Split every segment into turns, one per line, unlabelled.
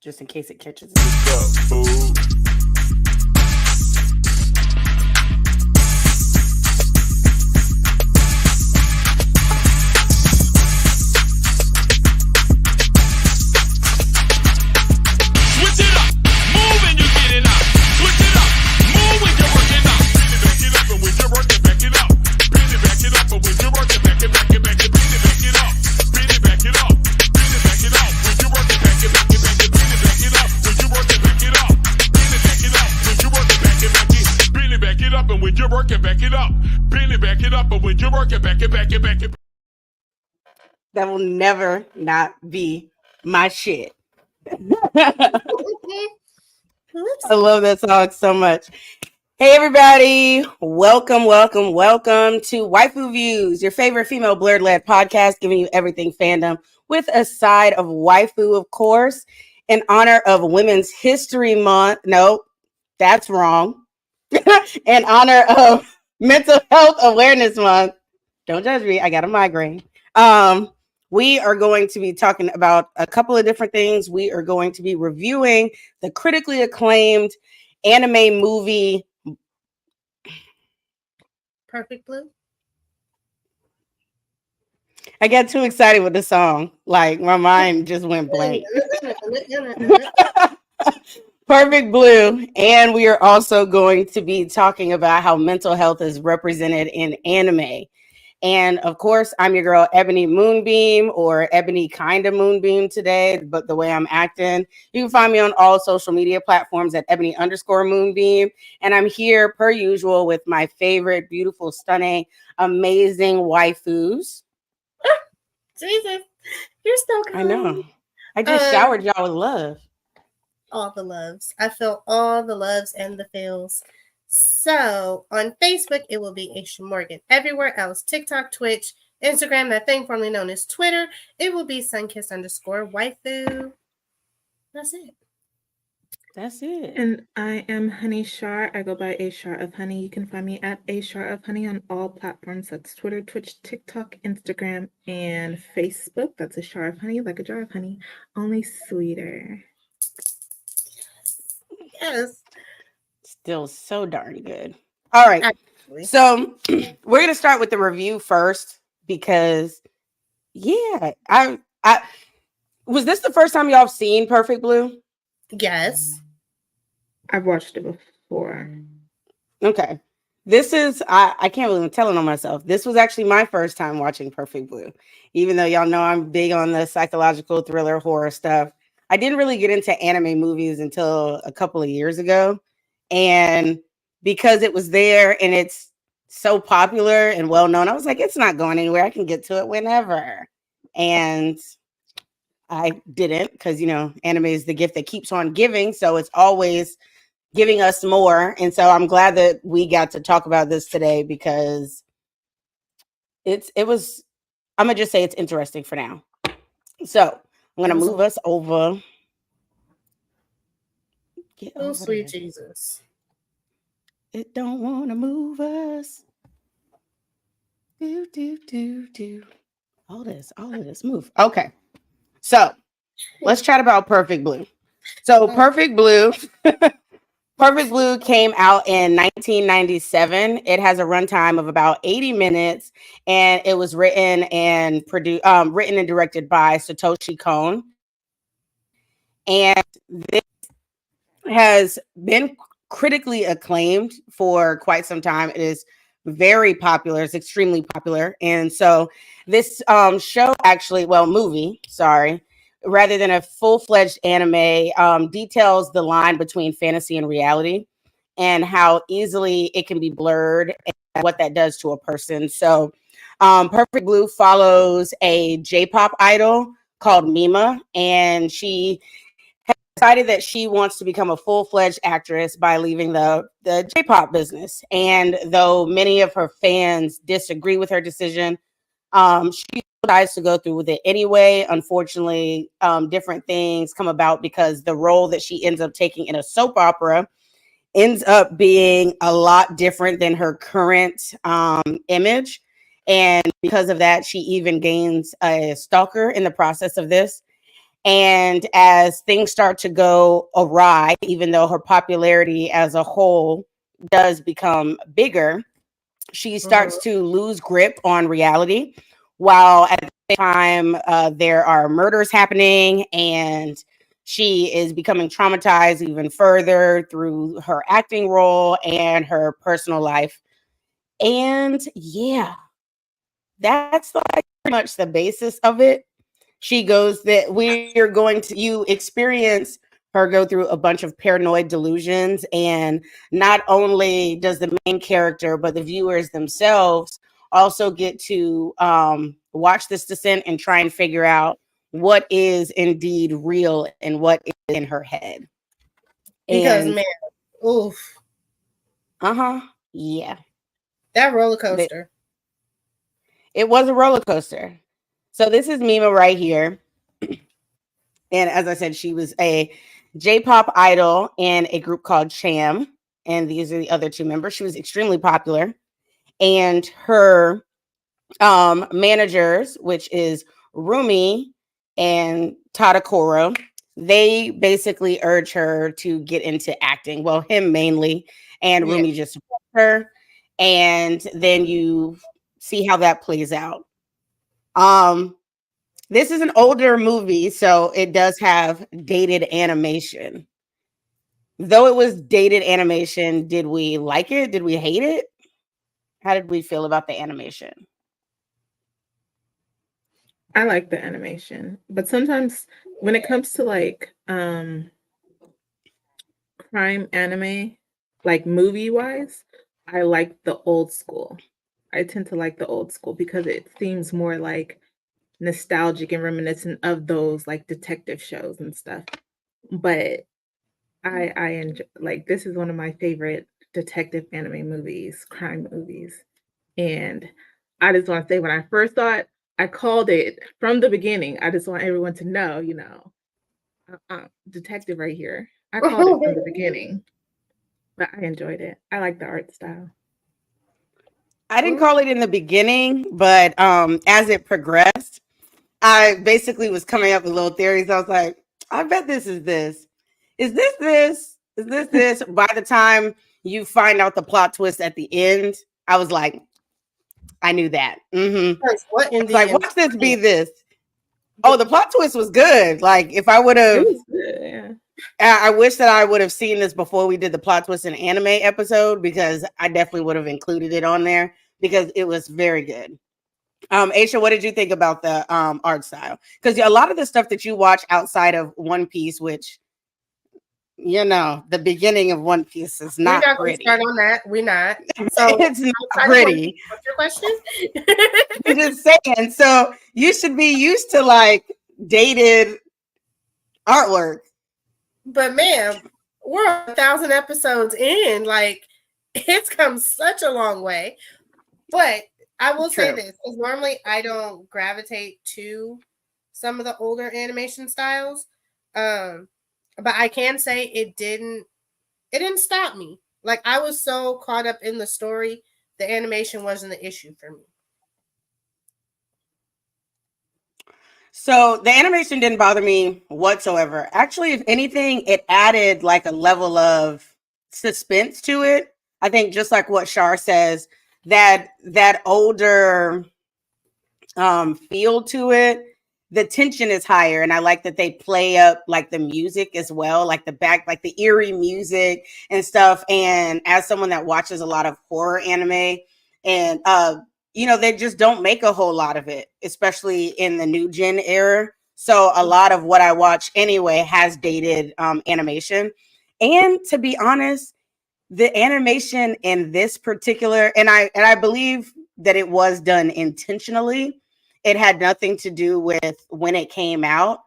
just in case it catches it. That will never not be my shit. I love that song so much. Hey everybody, welcome to Waifu Views, your favorite female blurred-led podcast, giving you everything fandom with a side of waifu, of course, in honor of Women's History Month. Nope, that's wrong. In honor of Mental Health Awareness Month. Don't judge me, I got a migraine. We are going to be talking about a couple of different things. We are going to be reviewing the critically acclaimed anime movie
Perfect Blue.
I got too excited with the song. Like my mind just went blank. Perfect Blue. And we are also going to be talking about how mental health is represented in anime. And of course, I'm your girl, Ebony Moonbeam, or Ebony Kinda Moonbeam today, but the way I'm acting. You can find me on all social media platforms at Ebony_Moonbeam. And I'm here, per usual, with my favorite, beautiful, stunning, amazing waifus.
Jesus, you're so kind.
I know. I just showered y'all with love.
All the loves. I feel all the loves and the feels. So on Facebook, it will be Aisha Morgan. Everywhere else, TikTok, Twitch, Instagram, that thing formerly known as Twitter, it will be Sunkiss_waifu. That's it.
That's it.
And I am Honey Shar. I go by A Shar of Honey. You can find me at A Shar of Honey on all platforms. That's Twitter, Twitch, TikTok, Instagram, and Facebook. That's A Shar of Honey, like a jar of honey, only sweeter.
Yes.
Still so darn good. All right. Absolutely. So we're gonna start with the review first because I was this the first time y'all have seen Perfect Blue?
Yes.
I've watched it before.
Okay. This is I can't believe I'm telling on myself. This was actually my first time watching Perfect Blue. Even though y'all know I'm big on the psychological thriller horror stuff. I didn't really get into anime movies until a couple of years ago. And because it was there and it's so popular and well known, I was like, it's not going anywhere. I can get to it whenever. And I didn't because, anime is the gift that keeps on giving. So it's always giving us more. And so I'm glad that we got to talk about this today because I'm going to just say it's interesting for now. So I'm going to move us over.
Oh, sweet Jesus.
It don't want to move us. Do. All this move. Okay. So let's chat about Perfect Blue. So Perfect Blue came out in 1997. It has a runtime of about 80 minutes, and it was written and directed by Satoshi Kon. And this has been critically acclaimed for quite some time. It is very popular. It's extremely popular. And so this movie, rather than a full-fledged anime, details the line between fantasy and reality and how easily it can be blurred and what that does to a person. So Perfect Blue follows a J-pop idol called Mima, and she decided that she wants to become a full-fledged actress by leaving the J-pop business. And though many of her fans disagree with her decision, she decides to go through with it anyway. Unfortunately, different things come about because the role that she ends up taking in a soap opera ends up being a lot different than her current image. And because of that, she even gains a stalker in the process of this. And as things start to go awry, even though her popularity as a whole does become bigger, she starts to lose grip on reality. While at the same time, there are murders happening, and she is becoming traumatized even further through her acting role and her personal life. And yeah, that's like pretty much the basis of it. She goes that we're going to you experience her go through a bunch of paranoid delusions, and not only does the main character but the viewers themselves also get to watch this descent and try and figure out what is indeed real and what is in her head.
Because
And
man, oof,
yeah,
that roller coaster.
it was a roller coaster. So this is Mima right here. And as I said, she was a J-pop idol in a group called Cham. And these are the other two members. She was extremely popular. And her managers, which is Rumi and Tadakoro, they basically urge her to get into acting. Well, him mainly. And Rumi just supports her. And then you see how that plays out. This is an older movie, so it does have dated animation. Though it was dated animation, did we like it? Did we hate it? How did we feel about the animation?
I like the animation, but sometimes when it comes to like crime anime, like movie wise, I like the old school. I tend to like the old school because it seems more like nostalgic and reminiscent of those like detective shows and stuff. But I enjoy, like, this is one of my favorite detective anime movies, crime movies. And I just want to say when I first saw it, I called it from the beginning. I just want everyone to know, detective right here. I called it from the beginning, but I enjoyed it. I like the art style.
I didn't call it in the beginning, but as it progressed, I basically was coming up with little theories. I was like, I bet this is this. Is this this? Is this this? By the time you find out the plot twist at the end, I was like, I knew that.
What in
It's like,
the
watch this be this. Oh, the plot twist was good. Like, if I would
It
have,
was good, yeah.
I wish that I would have seen this before we did the plot twist in anime episode, because I definitely would have included it on there because it was very good. Aisha, what did you think about the art style? Because a lot of the stuff that you watch outside of One Piece, which the beginning of One Piece is
We're
not
not going to
pretty.
start on that. We're not. So
It's not pretty.
What's your question?
I'm just saying. So you should be used to like dated artwork.
But ma'am, we're 1,000 episodes in. Like, it's come such a long way. But I will say this, because normally I don't gravitate to some of the older animation styles. But I can say it didn't stop me. Like, I was so caught up in the story, the animation wasn't the issue for me.
So the animation didn't bother me whatsoever. Actually, if anything, it added like a level of suspense to it. I think just like what Shar says, that older feel to it, the tension is higher, and I like that they play up like the music as well, like like the eerie music and stuff. And as someone that watches a lot of horror anime, and they just don't make a whole lot of it, especially in the new gen era. So a lot of what I watch anyway has dated animation. And to be honest, the animation in this particular, and I believe that it was done intentionally. It had nothing to do with when it came out.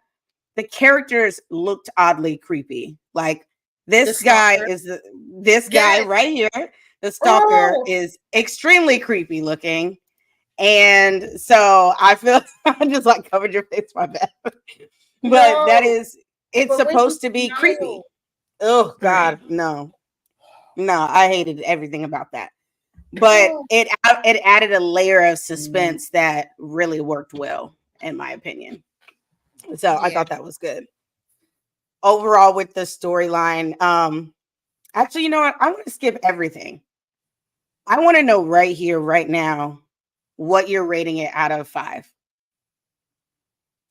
The characters looked oddly creepy. Like this guy guy right here, the stalker, is extremely creepy looking. And so I feel I just like covered your face, my bad. But it's supposed to be creepy. Oh God, no. No, I hated everything about that. But it added a layer of suspense that really worked well, in my opinion. So I thought that was good. Overall, with the storyline, actually, you know what? I want to skip everything. I want to know right here, right now, what you're rating it out of 5.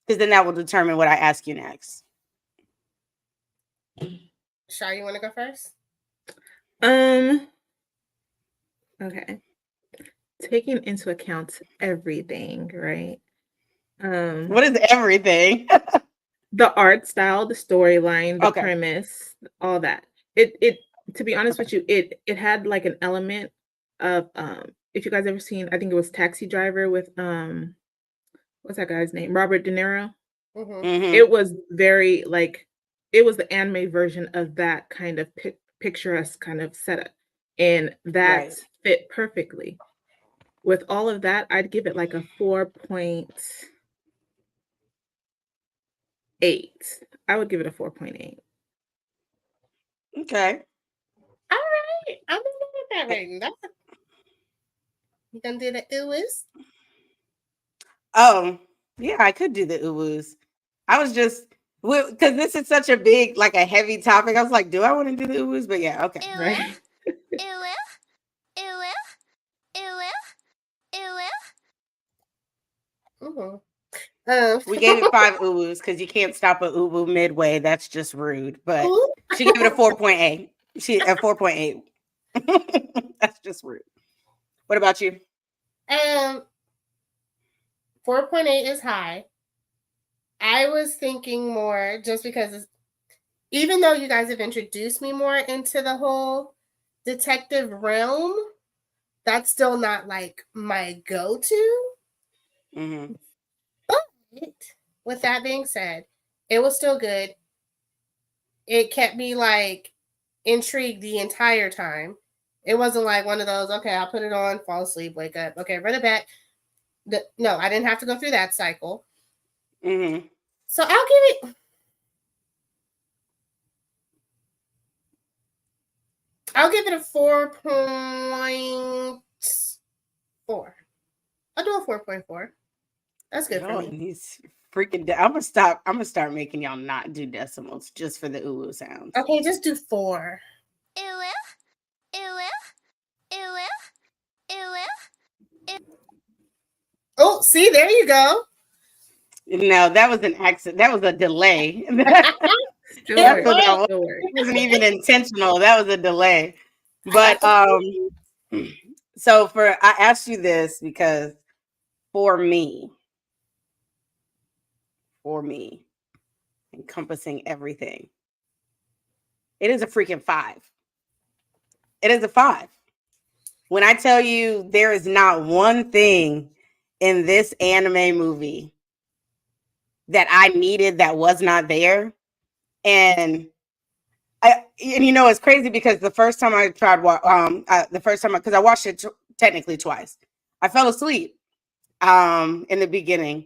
Because then that will determine what I ask you next.
Shar, you want to go first?
Okay. Taking into account everything, right?
What is everything?
The art style, the storyline, the
Okay.
premise, all that. It to be honest with you, it had like an element of if you guys ever seen, I think it was Taxi Driver with what's that guy's name? Robert De Niro.
Mhm.
It was very like it was the anime version of that kind of picturesque kind of setup, and that
Right.
fit perfectly. With all of that, I'd give it like a 4.8. I would give it a 4.8.
Okay.
All right. I'm gonna go with that rating. You gonna do the oohs?
Oh, yeah, I could do the uwus. I was just because this is such a big, like a heavy topic. I was like, do I want to do the uwus? But yeah, okay.
Right.
We gave it 5 uwus because you can't stop a uwu midway. That's just rude. But
Ooh.
she gave it a 4.8. She a 4.8. That's just rude. What about you?
4.8 is high. I was thinking more just because even though you guys have introduced me more into the whole detective realm, that's still not like my go-to.
Mm-hmm.
But with that being said, it was still good. It kept me like intrigued the entire time. It wasn't like one of those, okay, I'll put it on, fall asleep, wake up, okay, run it back. No, I didn't have to go through that cycle.
Mm-hmm.
So I'll give it a 4.4. I'll do a 4.4. That's good for me.
He's freaking. I'm gonna start making y'all not do decimals just for the uwu sounds.
Okay, just do 4. Oh, see, there you go.
No, that was an accident. That was a delay.
Still
That
works. Still works.
wasn't even intentional. That was a delay. But so I asked you this because for me, encompassing everything, it is a freaking 5. It is a 5. When I tell you there is not one thing in this anime movie that I needed that was not there, and you know, it's crazy because the first time I tried, because I watched it technically twice, I fell asleep in the beginning,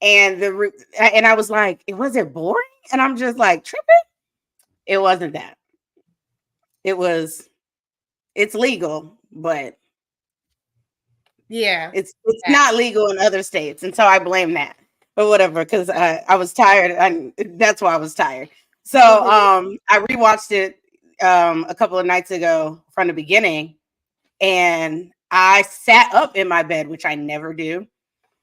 and I was like, was it boring? And I'm just like tripping. It wasn't that. It's legal, but
Yeah.
it's not legal in other states, and so I blame that. But whatever, because I was tired. That's why I was tired. So I rewatched it a couple of nights ago from the beginning, and I sat up in my bed, which I never do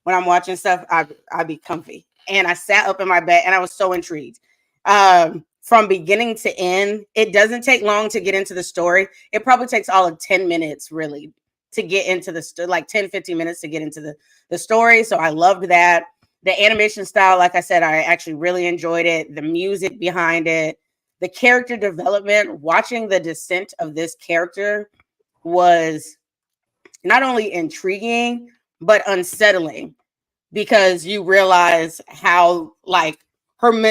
when I'm watching stuff. I be comfy, and I sat up in my bed, and I was so intrigued. From beginning to end, it doesn't take long to get into the story. It probably takes all of 10 minutes, really, to get into the like 10-15 minutes to get into the story. So I loved that. The animation style, like I said, I actually really enjoyed it. The music behind it, the character development, watching the descent of this character was not only intriguing but unsettling, because you realize how like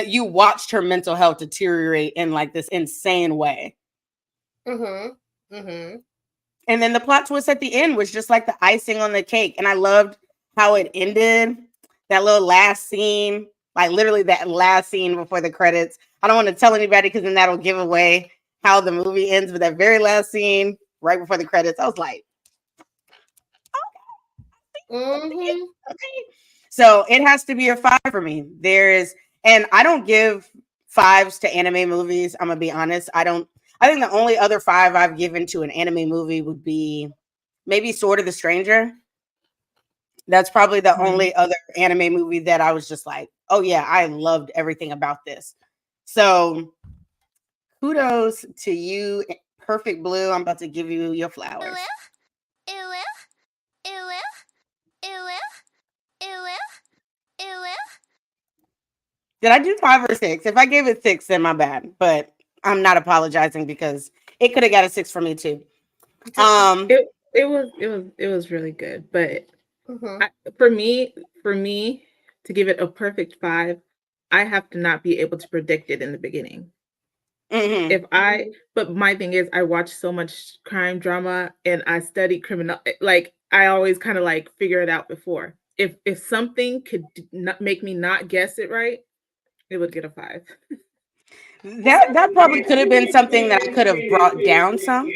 you watched her mental health deteriorate in like this insane way. And then the plot twist at the end was just like the icing on the cake. And I loved how it ended. That little last scene, like literally that last scene before the credits. I don't want to tell anybody because then that'll give away how the movie ends. But that very last scene, right before the credits, I was like, okay. So it has to be a 5 for me. And I don't give 5s to anime movies. I'm gonna be honest. I think the only other 5 I've given to an anime movie would be maybe Sword of the Stranger. That's probably the only other anime movie that I was just like, oh yeah, I loved everything about this. So kudos to you, Perfect Blue. I'm about to give you your flowers. Did I do 5 or 6? If I gave it 6, then my bad. But I'm not apologizing because it could have got a 6 for me too.
It was really good, but for me to give it a perfect 5, I have to not be able to predict it in the beginning. But my thing is, I watch so much crime drama and I study criminal. Like I always kind of like figure it out before. If something could not make me not guess it right, it would get a 5.
That probably could have been something that I could have brought down some.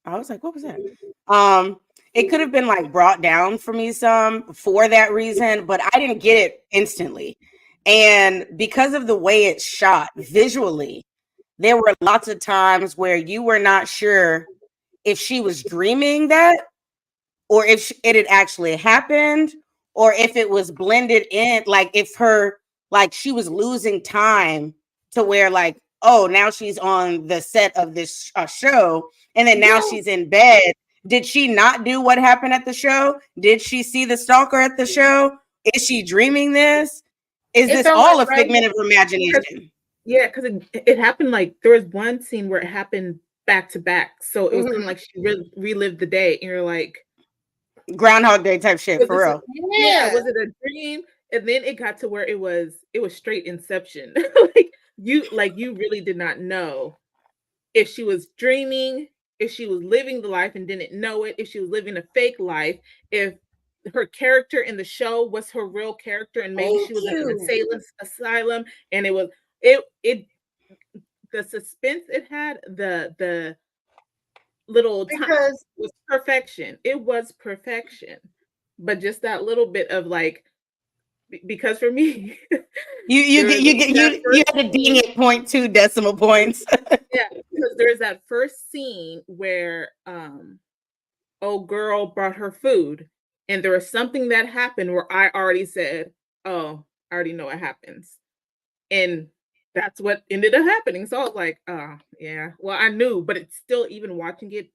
I was like, what was that? It could have been like brought down for me some for that reason, but I didn't get it instantly. And because of the way it's shot visually, there were lots of times where you were not sure if she was dreaming that or if it had actually happened or if it was blended in, like if she was losing time to where like, oh, now she's on the set of this show and then now she's in bed. Did she not do what happened at the show? Did she see the stalker at the show? Is she dreaming this? Is this all a figment of imagination?
Yeah, because it happened like there was one scene where it happened back to back. So it was kind of like she relived the day and you're like,
Groundhog Day type shit for real.
Yeah, was it a dream? And then it got to where it was straight Inception. you really did not know if she was dreaming, if she was living the life and didn't know it, if she was living a fake life, if her character in the show was her real character and maybe she was in an asylum and it was the suspense it had, the little time was perfection. It was perfection. But just that little bit of like, because for me,
you had to ding it 0.2 decimal points.
Yeah, because there's that first scene where old girl brought her food, and there was something that happened where I already said, "Oh, I already know what happens," and that's what ended up happening. So I was like, "Oh, yeah." Well, I knew, but it's still, even watching it,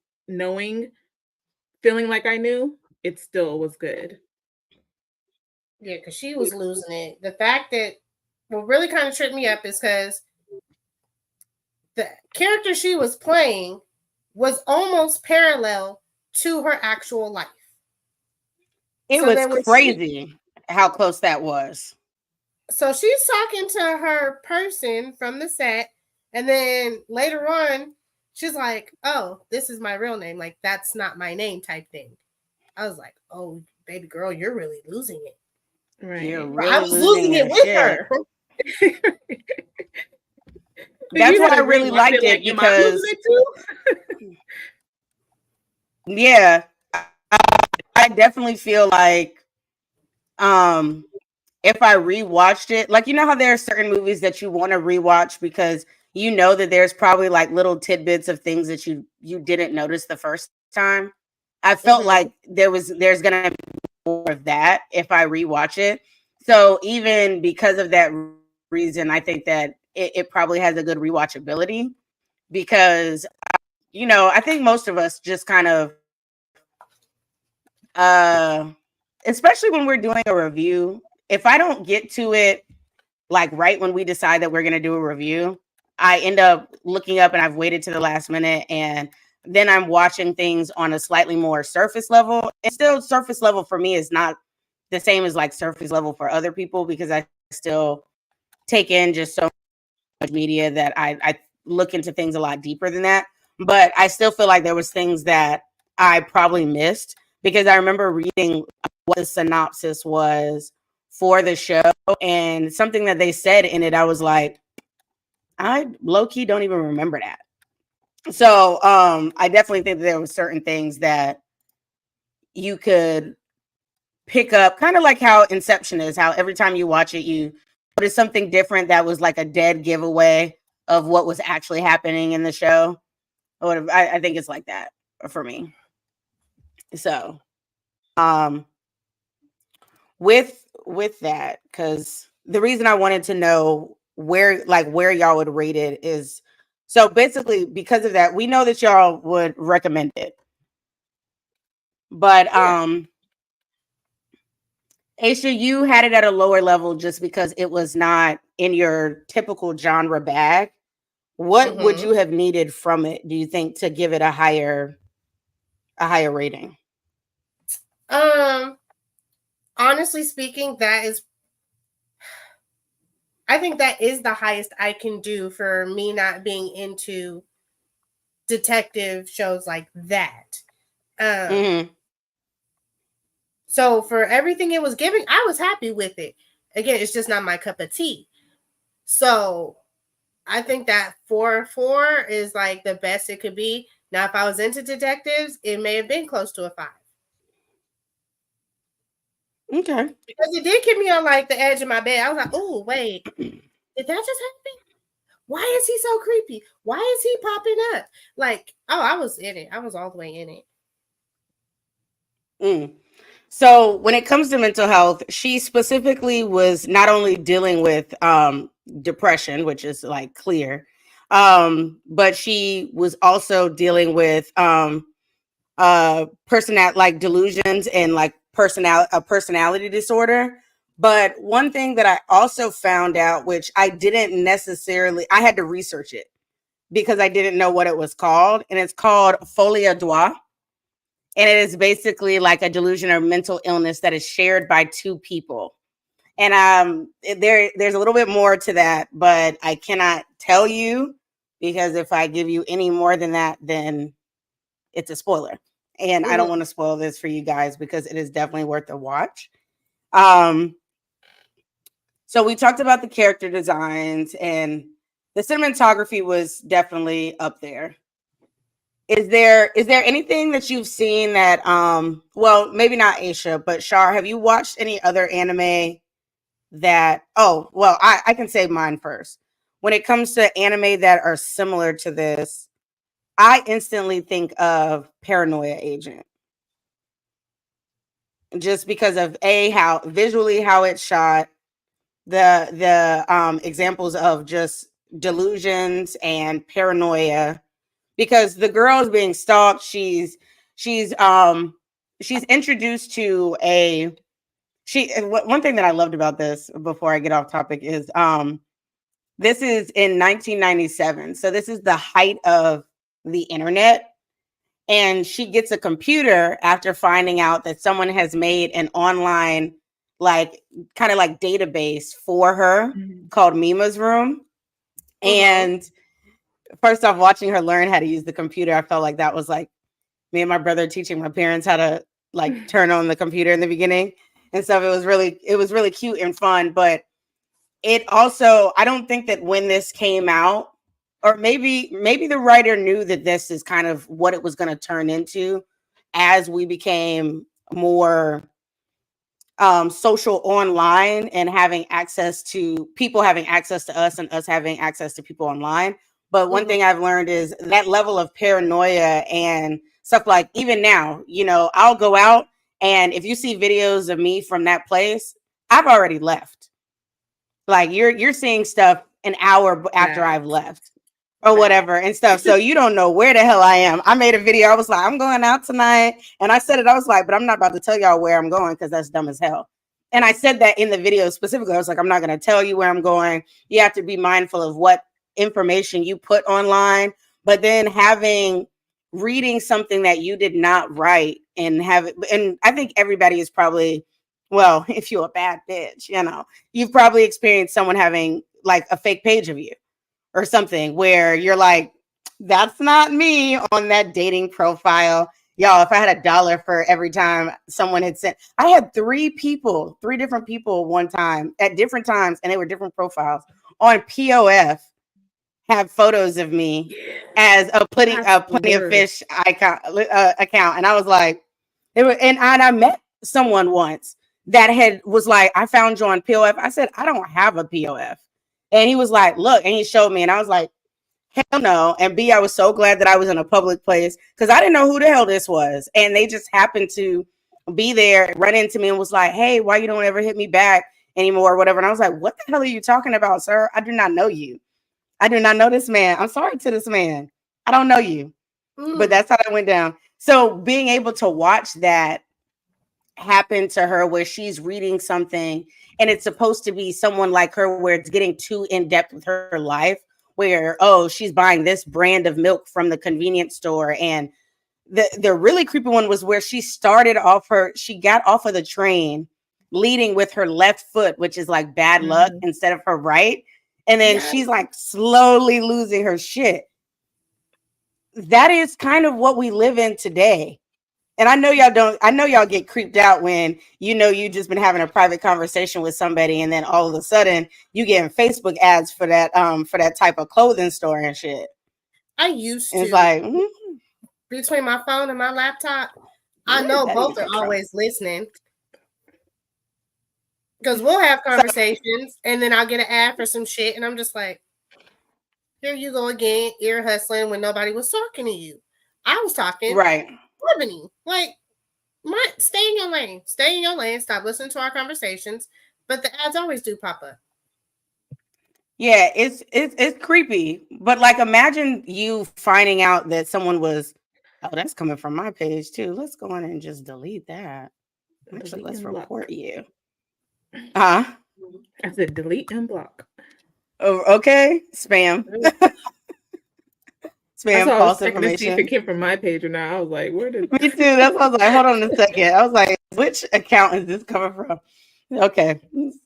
feeling like I knew, it still was good.
Yeah, because she was losing it. The fact that what really kind of tripped me up is because the character she was playing was almost parallel to her actual life.
It was crazy how close that was.
So she's talking to her person from the set, and then later on, she's like, "Oh, this is my real name. Like, that's not my name," type thing. I was like, "Oh, baby girl, you're really losing it."
Right.
Really I was losing it with her.
That's why I really liked it, because yeah, I definitely feel like if I rewatched it, like, you know how there are certain movies that you want to rewatch because you know that there's probably like little tidbits of things that you didn't notice the first time. I felt like there's gonna be more of that if I rewatch it. So even because of that reason, I think that it probably has a good rewatchability because, I think most of us just kind of, especially when we're doing a review, if I don't get to it like right when we decide that we're going to do a review, I end up looking up and I've waited to the last minute, and then I'm watching things on a slightly more surface level. And still, surface level for me is not the same as like surface level for other people, because I still take in just so much media that I look into things a lot deeper than that. But I still feel like there was things that I probably missed, because I remember reading what the synopsis was for the show, and something that they said in it, I was like, I low-key don't even remember that. So I definitely think that there were certain things that you could pick up, kind of like how Inception is, how every time you watch it, you notice something different that was like a dead giveaway of what was actually happening in the show. Or I think it's like that for me. So, with that, because the reason I wanted to know where y'all would rate it is, so basically because of that, we know that y'all would recommend it. But Aisha, you had it at a lower level just because it was not in your typical genre bag. What would you have needed from it, do you think, to give it a higher rating?
Honestly speaking, I think that is the highest I can do for me not being into detective shows like that. So for everything it was giving, I was happy with it. Again, it's just not my cup of tea. So I think that 4 is like the best it could be. Now, if I was into detectives, it may have been close to a 5.
Okay.
Because it did keep me on like the edge of my bed. I was like, oh, wait, did that just happen? Why is he so creepy? Why is he popping up? Like, oh, I was in it. I was all the way in it.
So when it comes to mental health, she specifically was not only dealing with depression, which is like clear, but she was also dealing with like delusions and like personality disorder. But one thing that I also found out, which I had to research it because I didn't know what it was called, and it's called folie à deux. And it is basically like a delusion or mental illness that is shared by 2 people. And there's a little bit more to that, but I cannot tell you, because if I give you any more than that, then it's a spoiler. And I don't want to spoil this for you guys because it is definitely worth a watch. So we talked about the character designs, and the cinematography was definitely up there. Is there anything that you've seen that well, maybe not Aisha, but Shar, have you watched any other anime that I can say mine first. When it comes to anime that are similar to this, I instantly think of Paranoia Agent. Just because of how visually how it's shot, the examples of just delusions and paranoia, because the girl is being stalked. She's introduced to one thing that I loved about this, before I get off topic, is this is in 1997, so this is the height of the internet, and she gets a computer after finding out that someone has made an online like kind of like database for her called Mima's Room. And first off, watching her learn how to use the computer, I felt like that was like me and my brother teaching my parents how to like turn on the computer in the beginning and stuff. It was really cute and fun. But it also, I don't think that when this came out, or maybe the writer knew that this is kind of what it was going to turn into as we became more social online, and having access to people having access to us, and us having access to people online. But one thing I've learned is that level of paranoia and stuff, like even now, I'll go out, and if you see videos of me from that place, I've already left. Like you're seeing stuff an hour after I've left or whatever and stuff. So you don't know where the hell I am. I made a video. I was like, I'm going out tonight. And I said it. I was like, but I'm not about to tell y'all where I'm going because that's dumb as hell. And I said that in the video specifically. I was like, I'm not going to tell you where I'm going. You have to be mindful of what information you put online. But then reading something that you did not write and I think everybody is probably, well, if you're a bad bitch, you've probably experienced someone having like a fake page of you or something where you're like, that's not me on that dating profile. Y'all, if I had $1 for every time someone had sent, I had 3 different people one time at different times, and they were different profiles on POF, have photos of me as a Plenty of Fish icon account. And I was like, and I met someone once that was like, I found you on POF. I said, I don't have a POF. And he was like, look, and he showed me, and I was like, hell no. And B, I was so glad that I was in a public place because I didn't know who the hell this was. And they just happened to be there, run into me and was like, hey, why you don't ever hit me back anymore or whatever. And I was like, what the hell are you talking about, sir? I do not know you. I do not know this man. I'm sorry to this man. I don't know you. But that's how that went down. So being able to watch that happen to her where she's reading something and it's supposed to be someone like her where it's getting too in depth with her life, where, oh, she's buying this brand of milk from the convenience store. And the really creepy one was where she got off of the train leading with her left foot, which is like bad luck, instead of her right. And then she's like slowly losing her shit. That is kind of what we live in today. And I know y'all get creeped out when you just been having a private conversation with somebody and then all of a sudden you getting Facebook ads for that type of clothing store and shit.
I used to.
It's like
between my phone and my laptop, I know both are always listening. Because we'll have conversations and then I'll get an ad for some shit and I'm just like, here you go again, ear hustling when nobody was talking to you. I was talking.
Right.
Like, stay in your lane. Stay in your lane. Stop listening to our conversations. But the ads always do pop up.
Yeah, it's creepy. But like, imagine you finding out that someone was, oh, that's coming from my page too. Let's go on and just delete that. Actually, let's report you. I
said delete and block.
Oh, okay. Spam. Spam, false information.
To see if it came from my page or not. I was like, where did
me too? That's what I was like, hold on a second. I was like, which account is this coming from? Okay.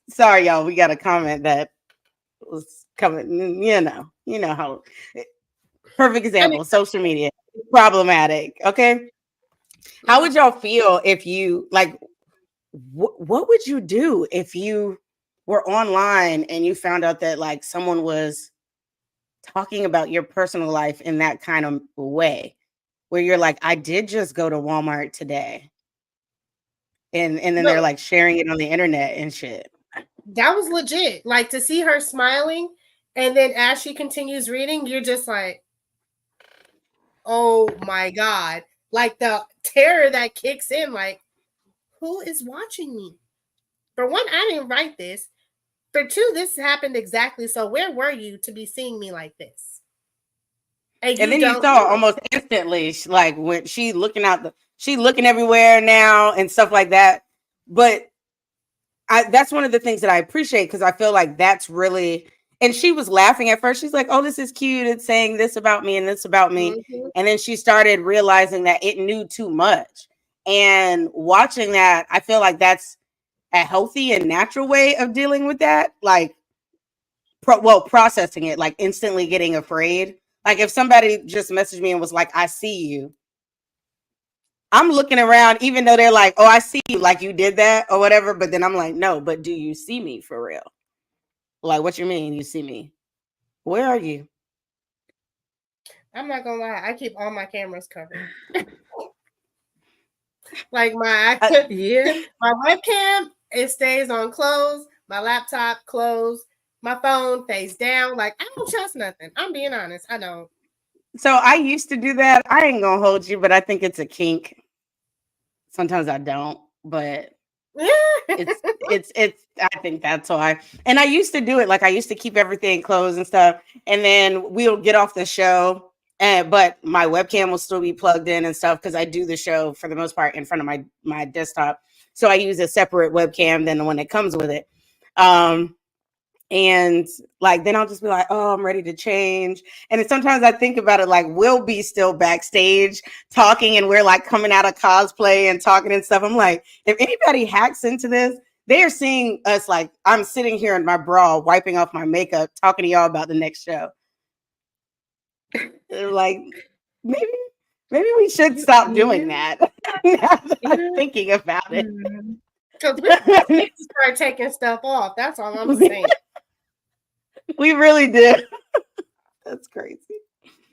Sorry, y'all. We got a comment that was coming, you know how perfect example, social media, problematic. Okay. How would y'all feel if you like what would you do if you were online and you found out that like someone was talking about your personal life in that kind of way where you're like, I did just go to Walmart today. And then they're like sharing it on the internet and shit.
That was legit. Like to see her smiling and then as she continues reading, you're just like, oh my God. Like the terror that kicks in, like, who is watching me? For one, I didn't write this. For two, this happened exactly. So where were you to be seeing me like this? And then you saw
almost instantly, like when she looking everywhere now and stuff like that. But that's one of the things that I appreciate because I feel like that's really. And she was laughing at first. She's like, "Oh, this is cute. It's saying this about me and this about me." Mm-hmm. And then she started realizing that it knew too much. And watching that, I feel like that's a healthy and natural way of dealing with that. Like, processing it, like instantly getting afraid. Like if somebody just messaged me and was like, I see you. I'm looking around, even though they're like, oh, I see you, like you did that or whatever. But then I'm like, no, but do you see me for real? Like, what you mean you see me? Where are you?
I'm not going to lie. I keep all my cameras covered. Like my webcam, it stays on closed. My laptop closed. My phone face down. Like I don't trust nothing. I'm being honest. I don't.
So I used to do that. I ain't gonna hold you, but I think it's a kink. Sometimes I don't, but it's I think that's why. And I used to do it. Like I used to keep everything closed and stuff. And then we'll get off the show. But my webcam will still be plugged in and stuff because I do the show for the most part in front of my desktop. So I use a separate webcam than the one that comes with it. And like, then I'll just be like, oh, I'm ready to change. And sometimes I think about it, like we'll be still backstage talking and we're like coming out of cosplay and talking and stuff. I'm like, if anybody hacks into this, they are seeing us like I'm sitting here in my bra, wiping off my makeup, talking to y'all about the next show. They're like, maybe we should stop doing that. Now that I'm thinking about it.
Because we need to start taking stuff off. That's all I'm saying.
We really did. That's crazy.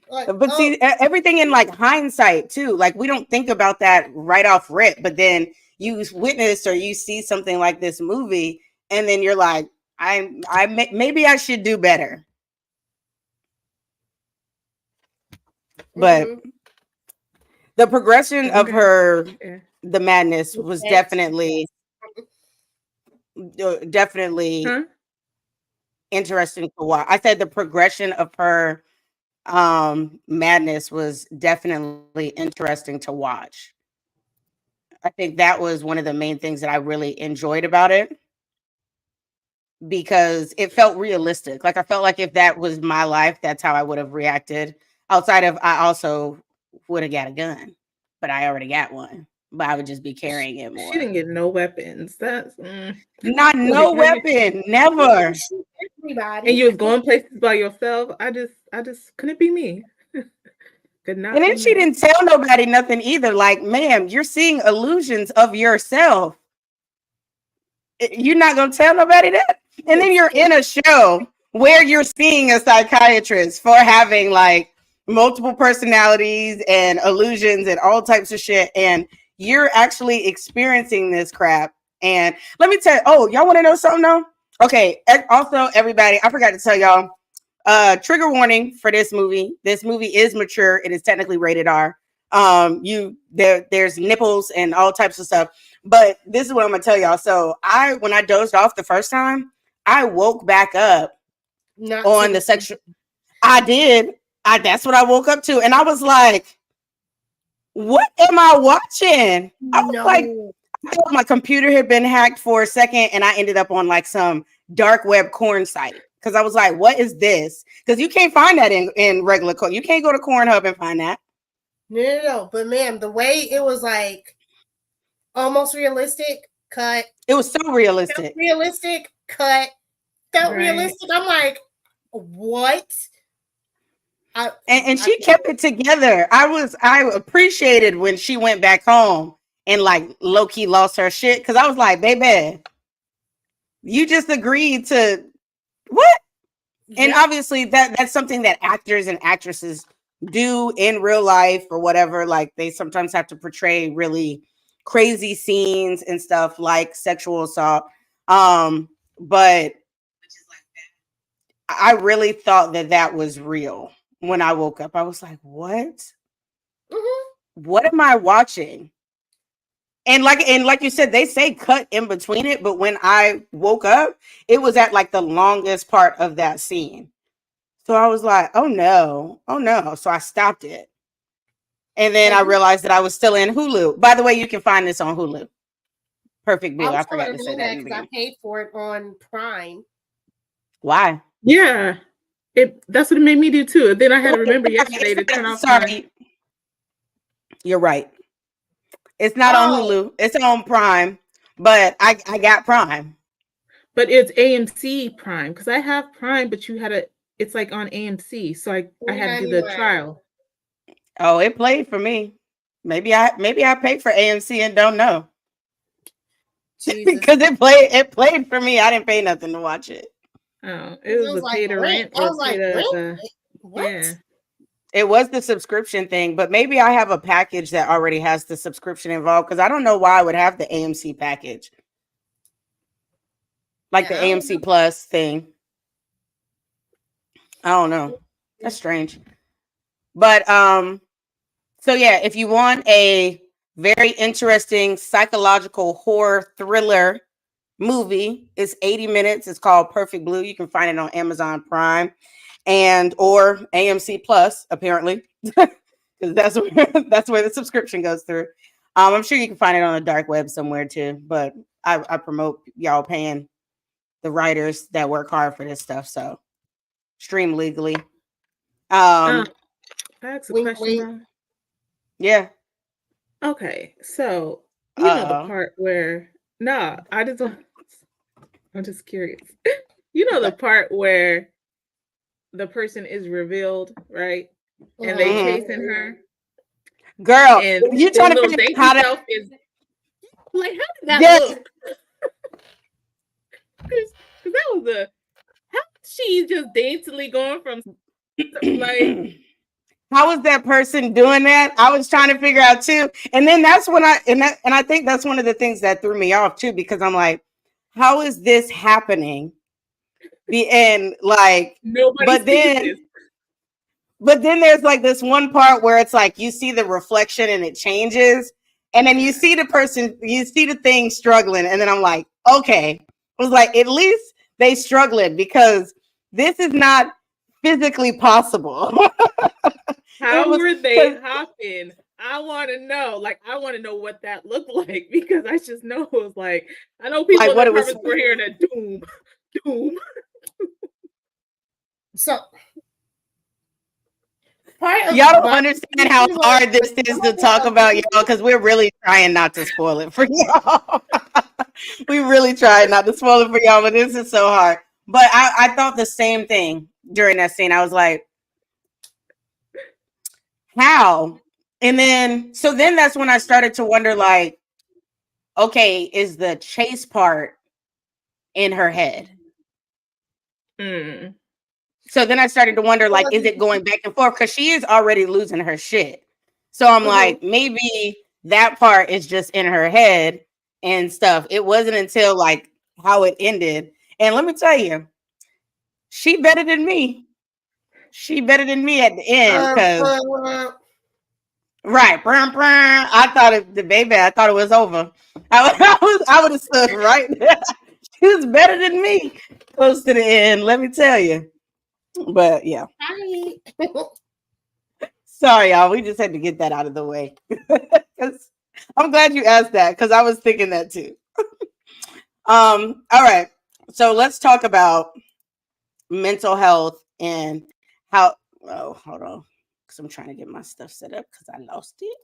But see, everything in like hindsight too. Like we don't think about that right off rip. But then you witness or you see something like this movie, and then you're like, maybe I should do better. But the progression of her, the madness was definitely interesting to watch. I said the progression of her madness was definitely interesting to watch. I think that was one of the main things that I really enjoyed about it, because it felt realistic. Like I felt like if that was my life, that's how I would have reacted. Outside of, I also would have got a gun, but I already got one. But I would just be carrying it more.
She didn't get no weapons. That's
not no weapon, never.
And you was going places by yourself. I just couldn't be me. Could not.
And then she didn't tell nobody nothing either. Like, ma'am, you're seeing illusions of yourself. You're not gonna tell nobody that. And then you're in a show where you're seeing a psychiatrist for having like multiple personalities and illusions and all types of shit, and you're actually experiencing this crap. And let me tell you, oh, y'all want to know something though? Okay, also everybody, I forgot to tell y'all, trigger warning for this movie. This movie is mature. It is technically rated R. There's nipples and all types of stuff. But this is what I'm gonna tell y'all. So when I dozed off the first time, I woke back up on the section. I did. That's what I woke up to, and I was like, "What am I watching?" I was like, I thought my computer had been hacked for a second, and I ended up on like some dark web corn site, because I was like, "What is this?" Because you can't find that in regular corn. You can't go to Cornhub and find that.
No. But ma'am, the way it was like almost realistic, cut.
It was so realistic.
Realistic, cut. Felt realistic. I'm like, what?
And she kept it together. I appreciated when she went back home and like low-key lost her shit, because I was like, baby, you just agreed to what? And obviously that's something that actors and actresses do in real life or whatever. Like they sometimes have to portray really crazy scenes and stuff like sexual assault. But I really thought that was real. When I woke up, I was like, what? What am I watching? And like you said, they say cut in between it, but when I woke up, it was at like the longest part of that scene. So I was like, oh no. So I stopped it. And then I realized that I was still in Hulu. By the way, you can find this on Hulu. Perfect Blue. I forgot to say that
because I paid for it on Prime.
Why?
Yeah. That's what it made me do too. Then I had to remember yesterday to turn off.
Sorry. You're right. It's not on Hulu. It's on Prime, but I got Prime.
But it's AMC Prime, because I have Prime, but it's like on AMC, so I had to do the trial.
Oh, it played for me. Maybe I paid for AMC and don't know. Because it played for me. I didn't pay nothing to watch it.
Oh, it was a pay to rent.
I was like, what?
Yeah. It was the subscription thing, but maybe I have a package that already has the subscription involved, because I don't know why I would have the AMC package. Like the AMC Plus thing. I don't know. That's strange. But so yeah, if you want a very interesting psychological horror thriller movie, it's 80 minutes. It's called Perfect Blue. You can find it on Amazon Prime and or AMC Plus, apparently, because that's where the subscription goes through. I'm sure you can find it on the dark web somewhere too, but I promote y'all paying the writers that work hard for this stuff, so stream legally.
I asked a question.
Yeah.
Okay, so you know the part where I'm just curious. You know the part where the person is revealed, right? And they chasing her.
Girl,
and
you trying to figure out how to
is like, how did that look? Because that was how she's just daintily going from like
how is that person doing that? I was trying to figure out too. And then that's when I think that's one of the things that threw me off too, because I'm like, how is this happening? And like,
Nobody
but
sees
then
this.
but then there's like this one part where it's like you see the reflection and it changes, and then you see the person, you see the thing struggling, and then I'm like, okay. I was like, at least they struggling, because this is not physically possible. It
How
was
were they
'cause,
hopping? I want to know. Like, I want to know what that looked like, because I just know it was like, I know people
like,
in the
what it was.
apartments were hearing a doom, doom.
So part of
Y'all don't
my
understand how hard this is to talk about, y'all, because we're really trying not to spoil it for y'all. We really tried not to spoil it for y'all, but this is so hard. But I thought the same thing during that scene. I was like, how? And then, so then that's when I started to wonder, like, okay, is the chase part in her head?
Mm.
So then I started to wonder, like, is it going back and forth? Because she is already losing her shit. So I'm like, maybe that part is just in her head and stuff. It wasn't until like how it ended. And let me tell you, she better than me. She better than me at the end, because right, I thought the baby. I thought it was over. I would have stood right there. She was better than me close to the end. Let me tell you. But yeah, sorry, y'all. We just had to get that out of the way. 'Cause I'm glad you asked that, because I was thinking that too. All right. So let's talk about mental health and how. Oh, hold on, because I'm trying to get my stuff set up, because I lost it.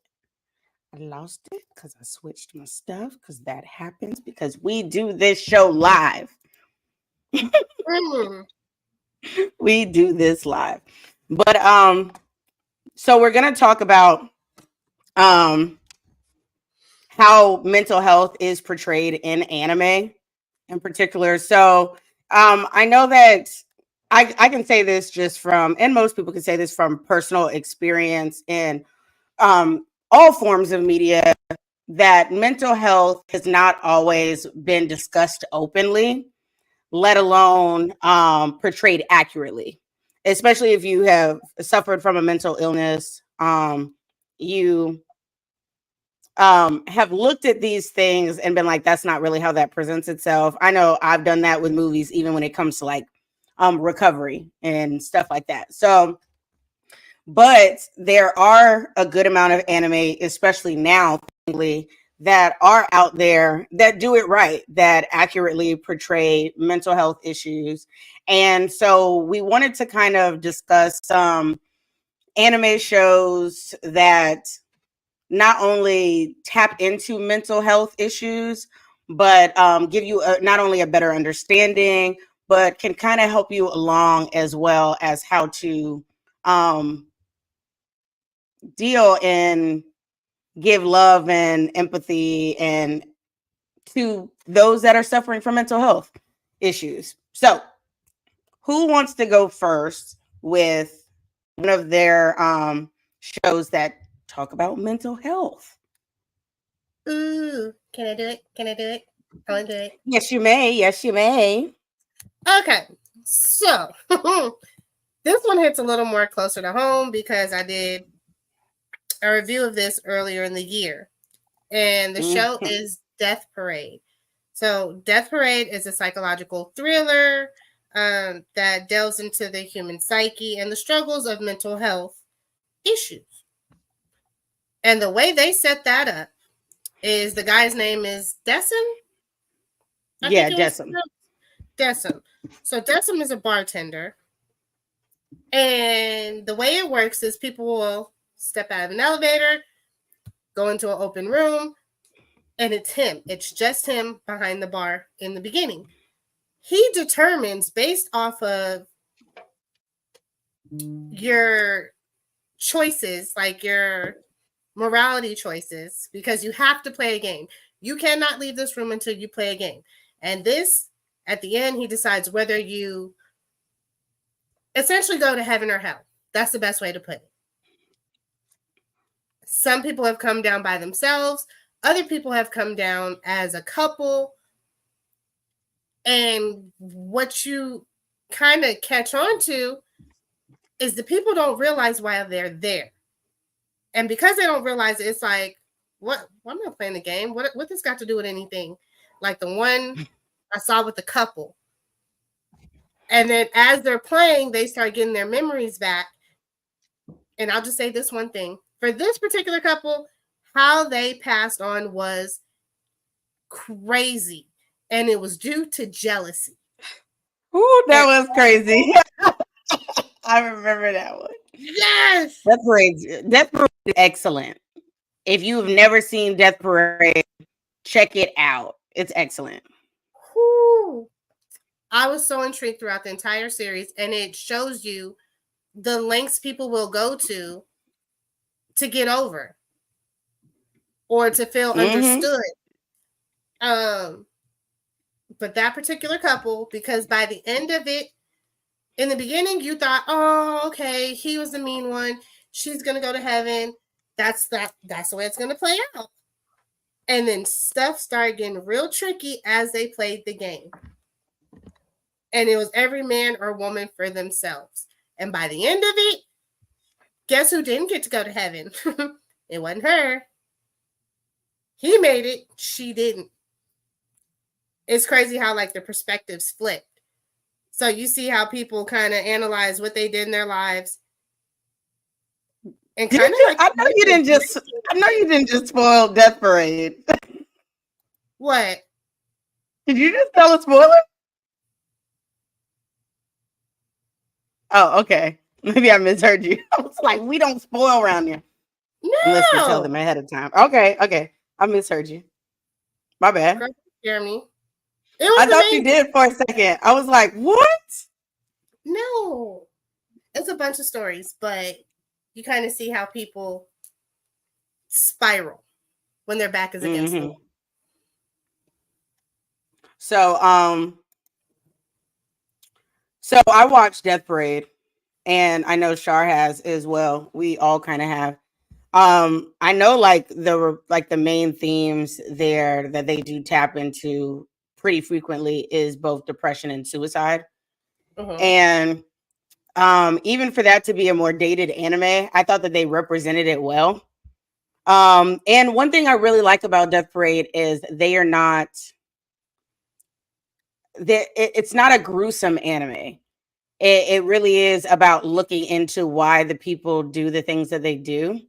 I lost it because I switched my stuff, because that happens because we do this show live. We do this live. But so we're gonna talk about um how mental health is portrayed in anime in particular. So I know that I can say this just from, and most people can say this from personal experience in all forms of media, that mental health has not always been discussed openly, let alone portrayed accurately. Especially if you have suffered from a mental illness, you have looked at these things and been like, that's not really how that presents itself. I know I've done that with movies, even when it comes to like recovery and stuff like that. So, but there are a good amount of anime, especially now, that are out there that do it right, that accurately portray mental health issues. And so we wanted to kind of discuss some anime shows that not only tap into mental health issues, but give you not only a better understanding, but can kind of help you along as well as how to um, deal and give love and empathy and to those that are suffering from mental health issues. So, who wants to go first with one of their shows that talk about mental health?
Ooh, can I do it? Can I do it? I want to do it.
Yes, you may. Yes, you may.
Okay, so this one hits a little more closer to home because I did a review of this earlier in the year, and the show is Death Parade. So, Death Parade is a psychological thriller that delves into the human psyche and the struggles of mental health issues. And the way they set that up is the guy's name is Decim.
Yeah, Decim.
Decim. So Decim is a bartender. And the way it works is people will step out of an elevator, go into an open room, and it's him. It's just him behind the bar in the beginning. He determines based off of your choices, like your morality choices, because you have to play a game. You cannot leave this room until you play a game. And this, at the end, he decides whether you essentially go to heaven or hell. That's the best way to put it. Some people have come down by themselves. Other people have come down as a couple. And what you kind of catch on to is the people don't realize why they're there. And because they don't realize it, it's like, what? Why am I playing the game? What this got to do with anything? Like the one I saw with the couple. And then as they're playing, they start getting their memories back. And I'll just say this one thing. For this particular couple, how they passed on was crazy. And it was due to jealousy.
Ooh, that was crazy. I remember that one.
Yes.
Death Parade is excellent. If you've never seen Death Parade, check it out. It's excellent.
Whew. I was so intrigued throughout the entire series, and it shows you the lengths people will go to get over or to feel understood. But that particular couple, because by the end of it, in the beginning, you thought, oh, okay, he was the mean one. She's gonna go to heaven. That's the way it's gonna play out. And then stuff started getting real tricky as they played the game. And it was every man or woman for themselves. And by the end of it, guess who didn't get to go to heaven? It wasn't her. He made it. She didn't. It's crazy how like the perspectives flipped. So you see how people kind of analyze what they did in their lives. And kind of like
I know you didn't just spoil Death Parade.
What?
Did you just tell a spoiler? Oh, okay. Maybe I misheard you. I was like, we don't spoil around here.
No.
Unless we tell them ahead of time. Okay. I misheard you. My bad.
Jeremy.
I thought you did for a second. I was like, what?
No. It's a bunch of stories, but you kind of see how people spiral when their back is against the wall.
So I watched Death Parade, and I know Shar has as well. We all kind of have. I know like the main themes there that they do tap into pretty frequently is both depression and suicide. And even for that to be a more dated anime, I thought that they represented it well. And one thing I really like about Death Parade is they are not it's not a gruesome anime. It really is about looking into why the people do the things that they do.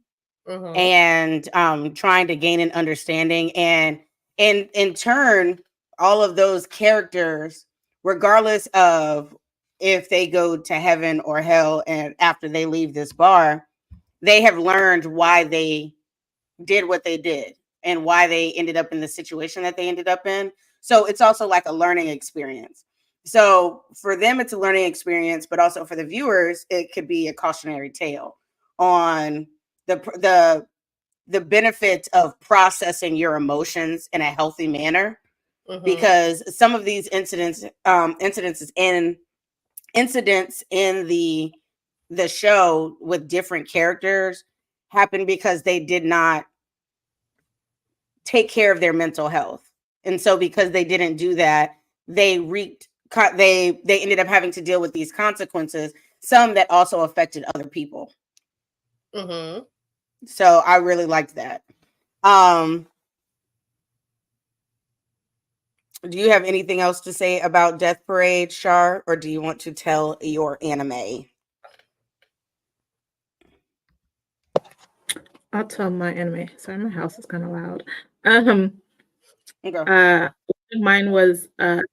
And trying to gain an understanding, and in turn, all of those characters, regardless of if they go to heaven or hell, and after they leave this bar, they have learned why they did what they did and why they ended up in the situation that they ended up in. So it's also like a learning experience. So for them, it's a learning experience, but also for the viewers, it could be a cautionary tale on the benefit of processing your emotions in a healthy manner, because some of these incidents in the show with different characters happen because they did not take care of their mental health, and so because they didn't do that, they ended up having to deal with these consequences, some that also affected other people. So I really liked that. Do you have anything else to say about Death Parade, Shar, or do you want to tell your anime?
I'll tell my anime. Sorry, my house is kind of loud.
Okay.
Mine was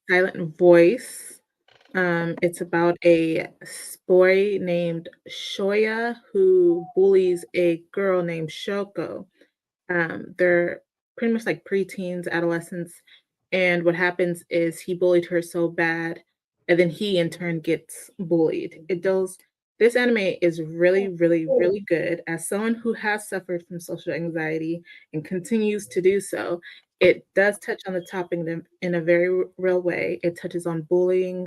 Silent Voice. It's about a boy named Shoya who bullies a girl named Shoko. They're pretty much like preteens, adolescents, and what happens is he bullied her so bad, and then he in turn gets bullied. This anime is really, really, really good. As someone who has suffered from social anxiety and continues to do so, it does touch on the topic in a very real way. It touches on bullying,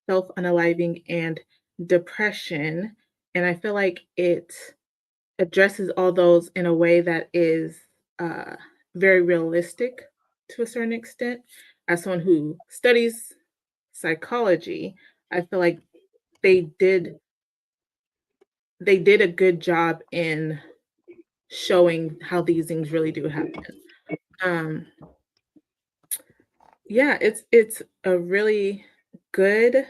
self-unaliving, and depression. And I feel like it addresses all those in a way that is very realistic to a certain extent. As someone who studies psychology, I feel like they did a good job in showing how these things really do happen. Yeah, it's a really good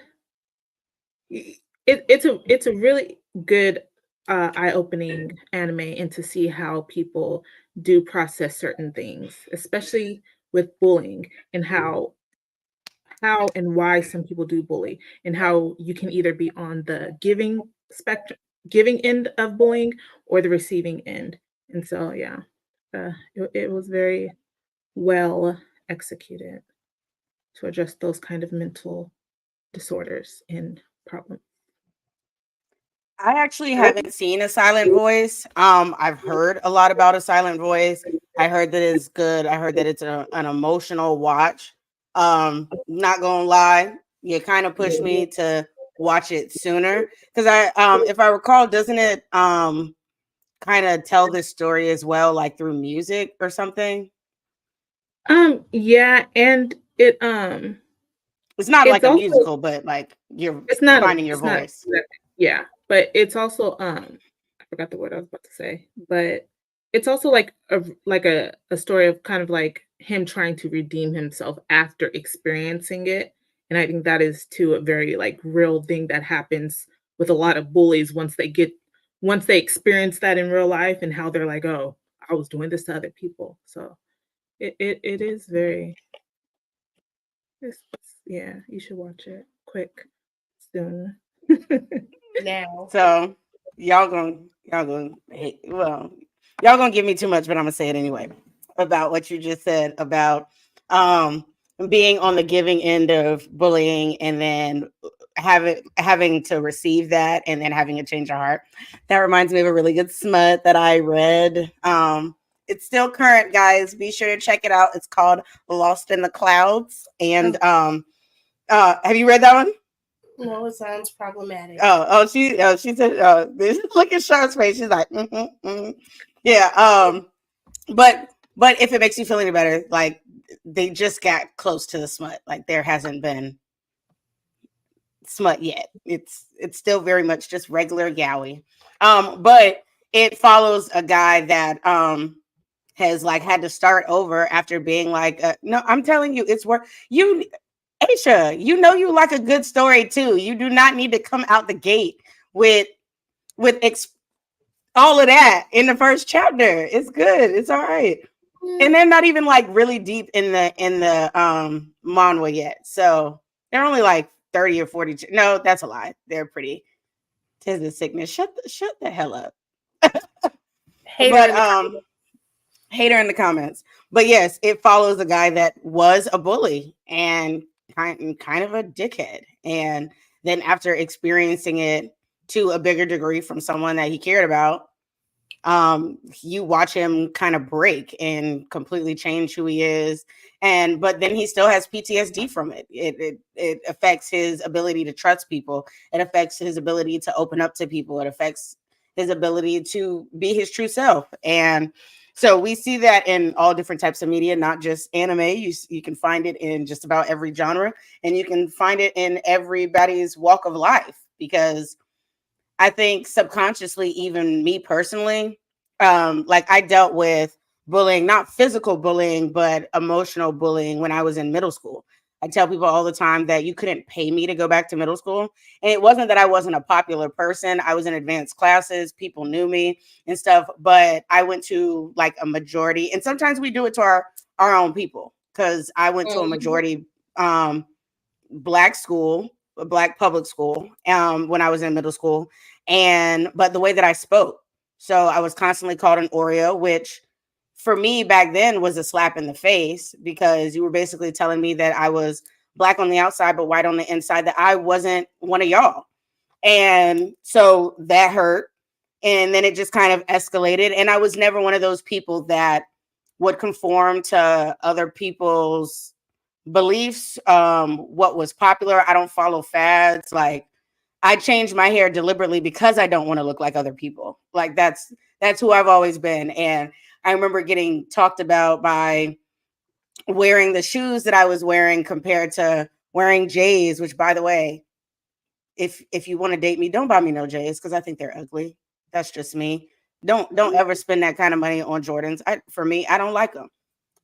it's a really good eye-opening anime, and to see how people do process certain things, especially with bullying, and how and why some people do bully, and how you can either be on the giving end of bullying, or the receiving end. And so yeah, it was very well executed to address those kind of mental disorders and problems.
I actually haven't seen A Silent Voice. I've heard a lot about A Silent Voice. I heard that it's good. I heard that it's an emotional watch. Not gonna lie, you kind of pushed me to watch it sooner because if I recall, doesn't it kind of tell this story as well, like through music or something?
Yeah, and
It's not
it's
like a
also
musical, but like you're finding your
it's not
voice.
exactly, yeah, but it's also I forgot the word I was about to say, but it's also like a story of kind of like him trying to redeem himself after experiencing it. And I think that is too a very like real thing that happens with a lot of bullies once they experience that in real life, and how they're like, oh, I was doing this to other people. So it is very yeah, you should watch it quick, soon.
Now.
So y'all gonna hate, well, y'all gonna give me too much, but I'm gonna say it anyway about what you just said about um being on the giving end of bullying, and then having to receive that, and then having a change of heart. That reminds me of a really good smut that I read. It's still current, guys. Be sure to check it out. It's called Lost in the Clouds. And have you read that one?
No, it sounds problematic.
She said, look at Char's face. She's like, yeah. But if it makes you feel any better, like they just got close to the smut. Like there hasn't been smut yet. It's still very much just regular yaoi. But it follows a guy that has like had to start over after being like, no, I'm telling you, it's worth you. Aisha, you know you like a good story too. You do not need to come out the gate with all of that in the first chapter. It's good. It's all right. And they're not even like really deep in the manhwa yet. So they're only like 30 or 40. No, that's a lie. They're pretty. Tis the sickness. Shut the hell up. But hater in the comments. But yes, it follows a guy that was a bully and kind of a dickhead. And then after experiencing it to a bigger degree from someone that he cared about, you watch him kind of break and completely change who he is. And but then he still has PTSD from it. It affects his ability to trust people. It affects his ability to open up to people. It affects his ability to be his true self. And so we see that in all different types of media, not just anime. You can find it in just about every genre, and you can find it in everybody's walk of life, because I think subconsciously, even me personally, like I dealt with bullying, not physical bullying, but emotional bullying when I was in middle school. I tell people all the time that you couldn't pay me to go back to middle school. And it wasn't that I wasn't a popular person. I was in advanced classes, people knew me and stuff, but I went to like a majority, and sometimes we do it to our own people, because I went to a majority black school, a black public school, when I was in middle school. But the way that I spoke, so I was constantly called an Oreo, which for me back then was a slap in the face, because you were basically telling me that I was black on the outside but white on the inside, that I wasn't one of y'all. And so that hurt. And then it just kind of escalated. And I was never one of those people that would conform to other people's beliefs, what was popular. I don't follow fads. Like I changed my hair deliberately because I don't want to look like other people. Like that's who I've always been. And I remember getting talked about by wearing the shoes that I was wearing compared to wearing J's, which by the way, if you want to date me, don't buy me no J's because I think they're ugly. That's just me. Don't ever spend that kind of money on Jordans. For me, I don't like them.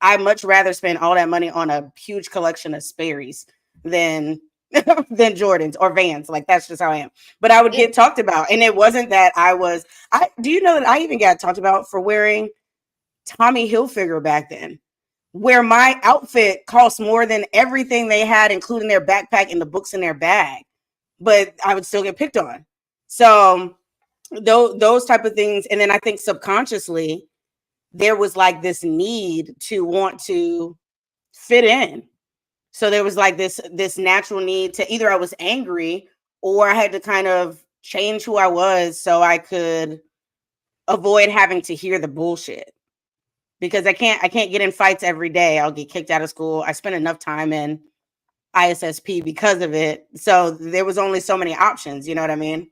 I'd much rather spend all that money on a huge collection of Sperry's than than Jordans or Vans. Like that's just how I am. But I would get talked about, and it wasn't that I was. I do you know that I even got talked about for wearing Tommy Hilfiger back then, where my outfit cost more than everything they had, including their backpack and the books in their bag. But I would still get picked on. So those type of things, and then I think subconsciously there was like this need to want to fit in. So there was like this natural need to either I was angry or I had to kind of change who I was so I could avoid having to hear the bullshit. Because I can't get in fights every day. I'll get kicked out of school. I spent enough time in ISSP because of it. So there was only so many options, you know what I mean?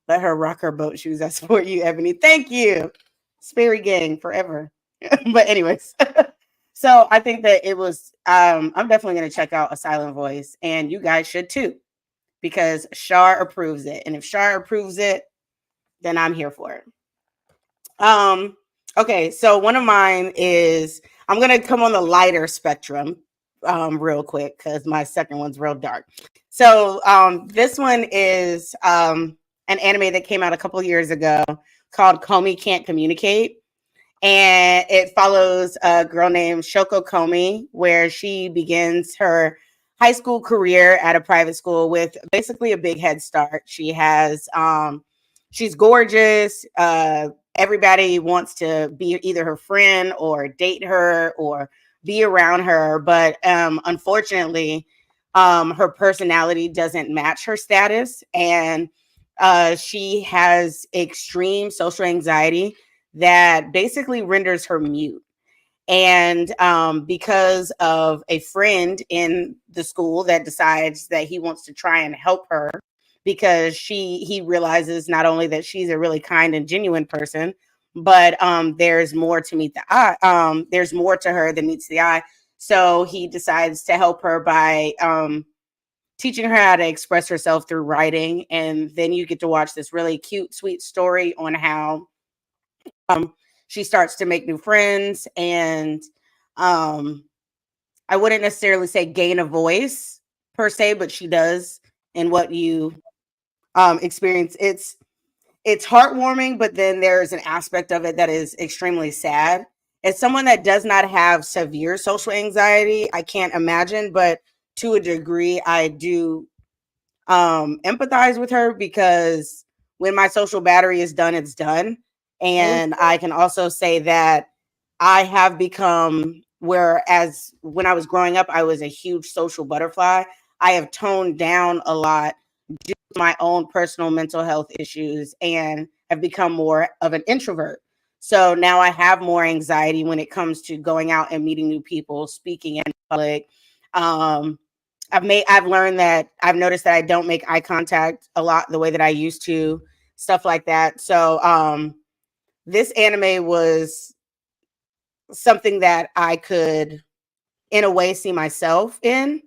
Let her rock her boat shoes. I support you, Ebony. Thank you. Sperry gang forever. But anyways, so I think that it was I'm definitely going to check out A Silent Voice, and you guys should too, because Shar approves it, and if Shar approves it, then I'm here for it. Okay, so one of mine is I'm going to come on the lighter spectrum real quick because my second one's real dark. So this one is an anime that came out a couple years ago called Komi Can't Communicate. And it follows a girl named Shoko Komi, where she begins her high school career at a private school with basically a big head start. She has, she's gorgeous. Everybody wants to be either her friend or date her or be around her. But unfortunately, her personality doesn't match her status. And she has extreme social anxiety that basically renders her mute. And because of a friend in the school that decides that he wants to try and help her because he realizes not only that she's a really kind and genuine person, but there's more to meet the eye. There's more to her than meets the eye. So he decides to help her by teaching her how to express herself through writing. And then you get to watch this really cute, sweet story on how she starts to make new friends and I wouldn't necessarily say gain a voice per se, but she does in what you experience. It's heartwarming, but then there's an aspect of it that is extremely sad. As someone that does not have severe social anxiety, I can't imagine, but to a degree, I do empathize with her because when my social battery is done, it's done. And I can also say that I have become, whereas when I was growing up, I was a huge social butterfly. I have toned down a lot due to my own personal mental health issues and have become more of an introvert. So now I have more anxiety when it comes to going out and meeting new people, speaking in public. I've learned that I've noticed that I don't make eye contact a lot the way that I used to, stuff like that. So this anime was something that I could in a way see myself in,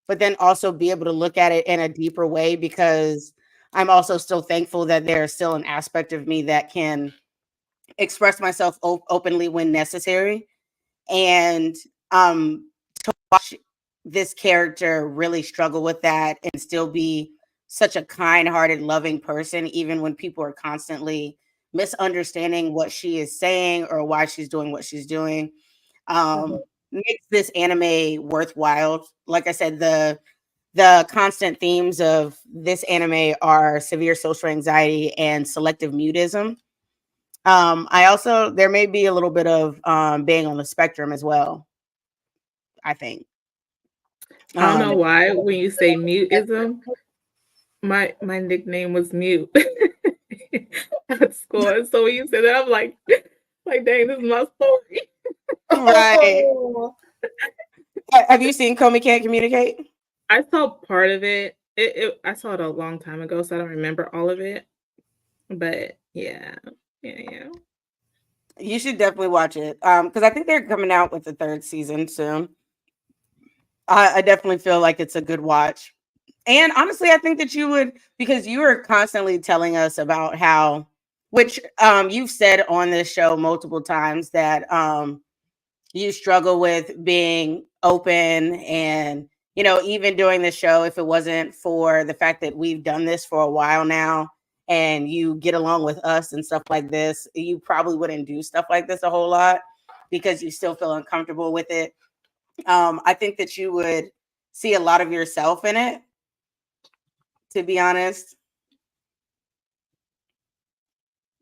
but then also be able to look at it in a deeper way because I'm also still thankful that there's still an aspect of me that can express myself openly when necessary. And to watch this character really struggle with that and still be such a kind-hearted, loving person, even when people are constantly misunderstanding what she is saying or why she's doing what she's doing, makes this anime worthwhile. Like I said, the constant themes of this anime are severe social anxiety and selective mutism. I also there may be a little bit of being on the spectrum as well, I think.
I don't know why when you say mutism, my nickname was Mute at school. And so when you said that, I'm like dang, this is my story.
Right. Have you seen Komi Can't Communicate?
I saw part of it. I saw it a long time ago, so I don't remember all of it. But yeah.
You should definitely watch it. Because I think they're coming out with the third season soon. I definitely feel like it's a good watch. And honestly, I think that you would, because you were constantly telling us about how, which you've said on this show multiple times, that you struggle with being open, and even doing the show, if it wasn't for the fact that we've done this for a while now and you get along with us and stuff like this, you probably wouldn't do stuff like this a whole lot because you still feel uncomfortable with it. I think that you would see a lot of yourself in it, to be honest.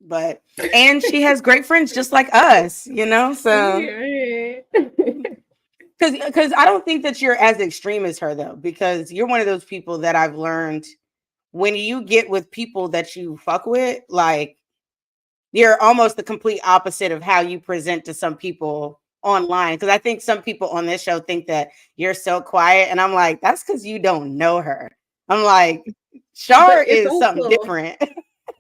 But and she has great friends just like us, so because I don't think that you're as extreme as her, though, because you're one of those people that I've learned, when you get with people that you fuck with, like, you're almost the complete opposite of how you present to some people online. Because I think some people on this show think that you're so quiet, and I'm like, that's because you don't know her. I'm like, Char is something different.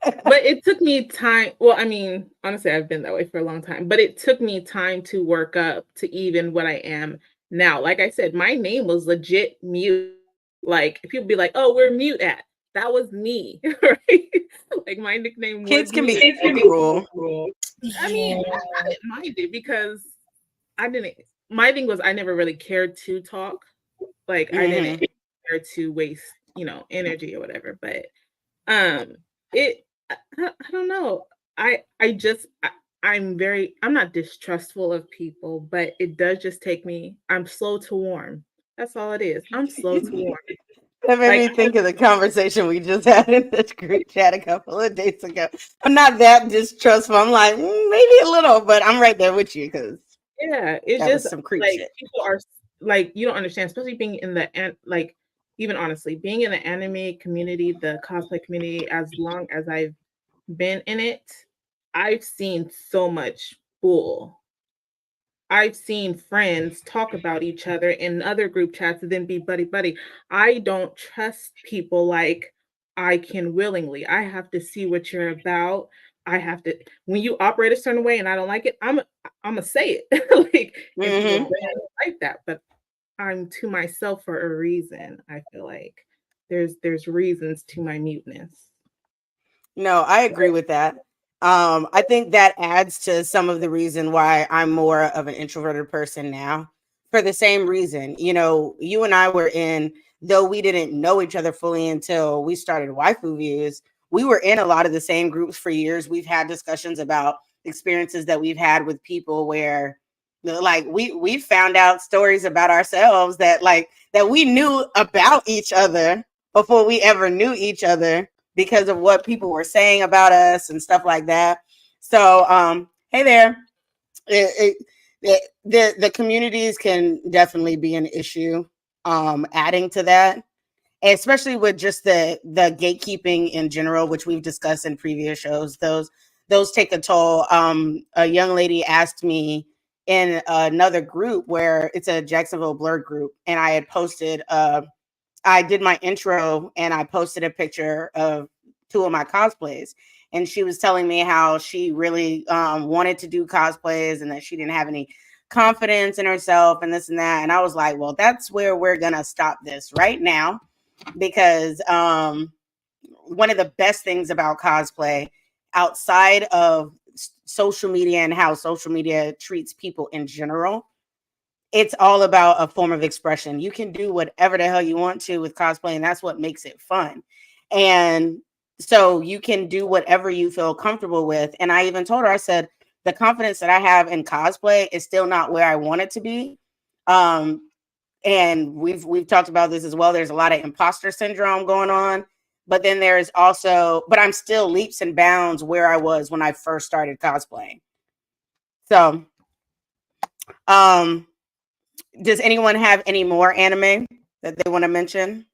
But it took me time. Well, I mean, honestly, I've been that way for a long time, but it took me time to work up to even what I am now. Like I said, my name was legit Mute. Like, people be like, "Oh, where Mute at?" That was me, right? Like, my nickname was
Kids can
Mute.
be so cruel.
I mean, I didn't mind it because I didn't. My thing was I never really cared to talk. Like, I didn't care to waste, energy or whatever. But it I don't know. I'm not distrustful of people, but it does just take me. I'm slow to warm. That's all it is. I'm slow to warm.
That made me think of the conversation we just had in this group chat a couple of days ago. I'm not that distrustful. I'm like, maybe a little, but I'm right there with you, because
it's
that was
just
some creep
like
shit.
people are like, you don't understand, especially being in like, even honestly, being in the anime community, the cosplay community, as long as I've been in it, I've seen so much bull. I've seen friends talk about each other in other group chats and then be buddy buddy. I don't trust people like I can willingly. I have to see what you're about. I have to, when you operate a certain way and I don't like it, I'm gonna say it. Like, and people don't like that, but I'm to myself for a reason. I feel like there's reasons to my muteness.
No, I agree with that. I think that adds to some of the reason why I'm more of an introverted person now. For the same reason, you and I were in, though we didn't know each other fully until we started Waifu Views, we were in a lot of the same groups for years. We've had discussions about experiences that we've had with people where, like, we found out stories about ourselves that we knew about each other before we ever knew each other, because of what people were saying about us and stuff like that. So, hey there. The communities can definitely be an issue. Adding to that, especially with just the gatekeeping in general, which we've discussed in previous shows, those take a toll. A young lady asked me in another group, where it's a Jacksonville Blurred group, and I had posted I did my intro and I posted a picture of 2 of my cosplays. And she was telling me how she really wanted to do cosplays and that she didn't have any confidence in herself and this and that. And I was like, well, that's where we're going to stop this right now. Because one of the best things about cosplay, outside of social media and how social media treats people in general, it's all about a form of expression. You can do whatever the hell you want to with cosplay, and that's what makes it fun. And so you can do whatever you feel comfortable with. And I even told her, I said, the confidence that I have in cosplay is still not where I want it to be. And we've talked about this as well. There's a lot of imposter syndrome going on, but then there's also, but I'm still leaps and bounds where I was when I first started cosplaying. So, does anyone have any more anime that they want to mention?